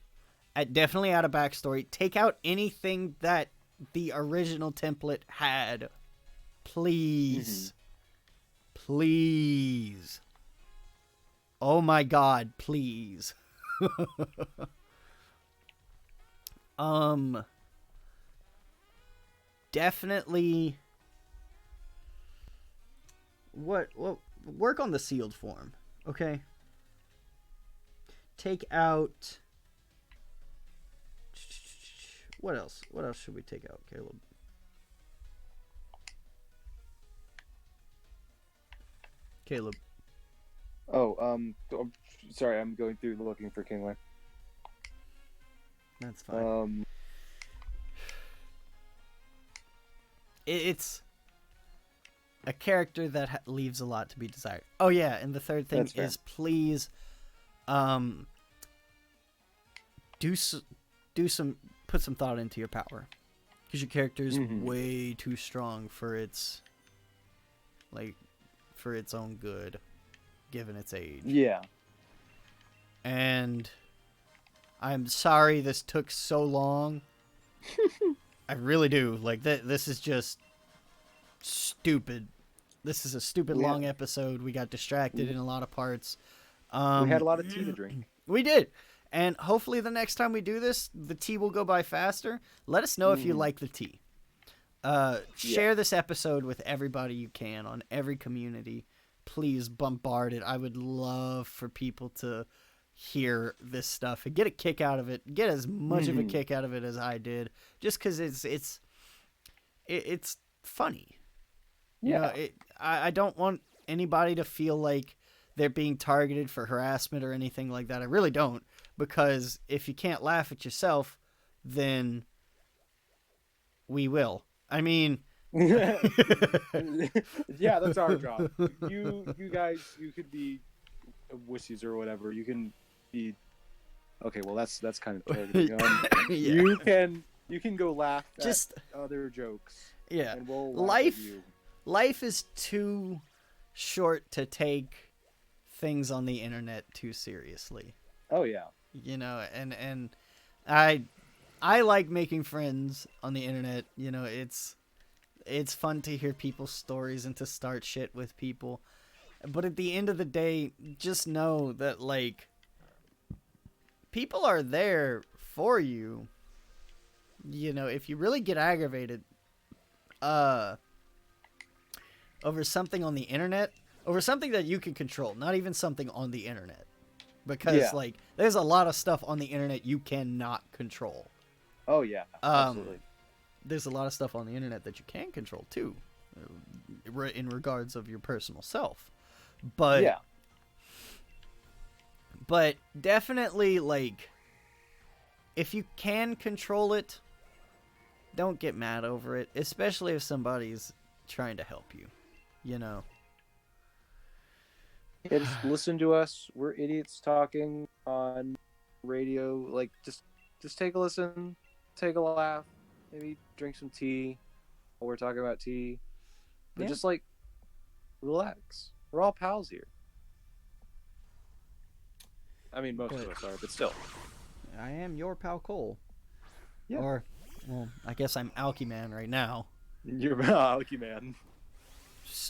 Definitely add a backstory. Take out anything that the original template had. Please. Mm-hmm. Please. Oh my god, please. Definitely what work on the sealed form, okay? Take out what else? What else should we take out, Caleb? Caleb. Oh, sorry, I'm going through looking for Kingway. That's fine. It's a character that leaves a lot to be desired. Oh yeah, and the third thing is please, put some thought into your power, because your character is way too strong for its own good, given its age. Yeah. And I'm sorry this took so long. I really do. Like, this is just stupid. This is a stupid long episode. We got distracted in a lot of parts. We had a lot of tea to drink. We did. And hopefully the next time we do this, the tea will go by faster. Let us know if you like the tea. Share this episode with everybody you can on every community. Please bombard it. I would love for people to hear this stuff and get a kick out of it, get as much of a kick out of it as I did, just because it's funny. You know, I don't want anybody to feel like they're being targeted for harassment or anything like that. I really don't, because if you can't laugh at yourself, then we will. I mean, yeah, that's our job. You guys, you could be wussies or whatever. You can be okay. Well, that's kind of targeting. Yeah. You can go laugh Just at other jokes. Yeah, and we'll laugh at you. Life is too short to take things on the internet too seriously. Oh yeah. You know, and I like making friends on the internet. You know, it's fun to hear people's stories and to start shit with people. But at the end of the day, just know that, like, people are there for you. You know, if you really get aggravated over something on the internet, over something that you can control, not even something on the internet. Because, like, there's a lot of stuff on the internet you cannot control. Oh, yeah. Absolutely. There's a lot of stuff on the internet that you can control, too, in regards of your personal self. But, yeah. But definitely, like, if you can control it, don't get mad over it, especially if somebody's trying to help you, you know? Yeah, just listen to us. We're idiots talking on radio. Like, just take a listen, take a laugh, maybe drink some tea while we're talking about tea. But just, like, relax. We're all pals here. I mean, most of us are, but still. I am your pal Cole. Yeah. Or, well, I guess I'm Alky Man right now. You're Alky Man.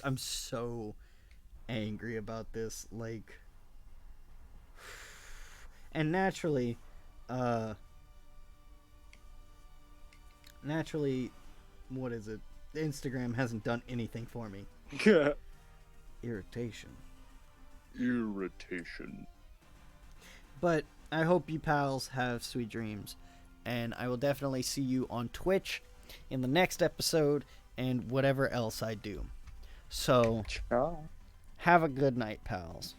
I'm so angry about this, like, and naturally, what is it? Instagram hasn't done anything for me. Irritation. But I hope you pals have sweet dreams, and I will definitely see you on Twitch in the next episode and whatever else I do. So, Ciao. have a good night, pals.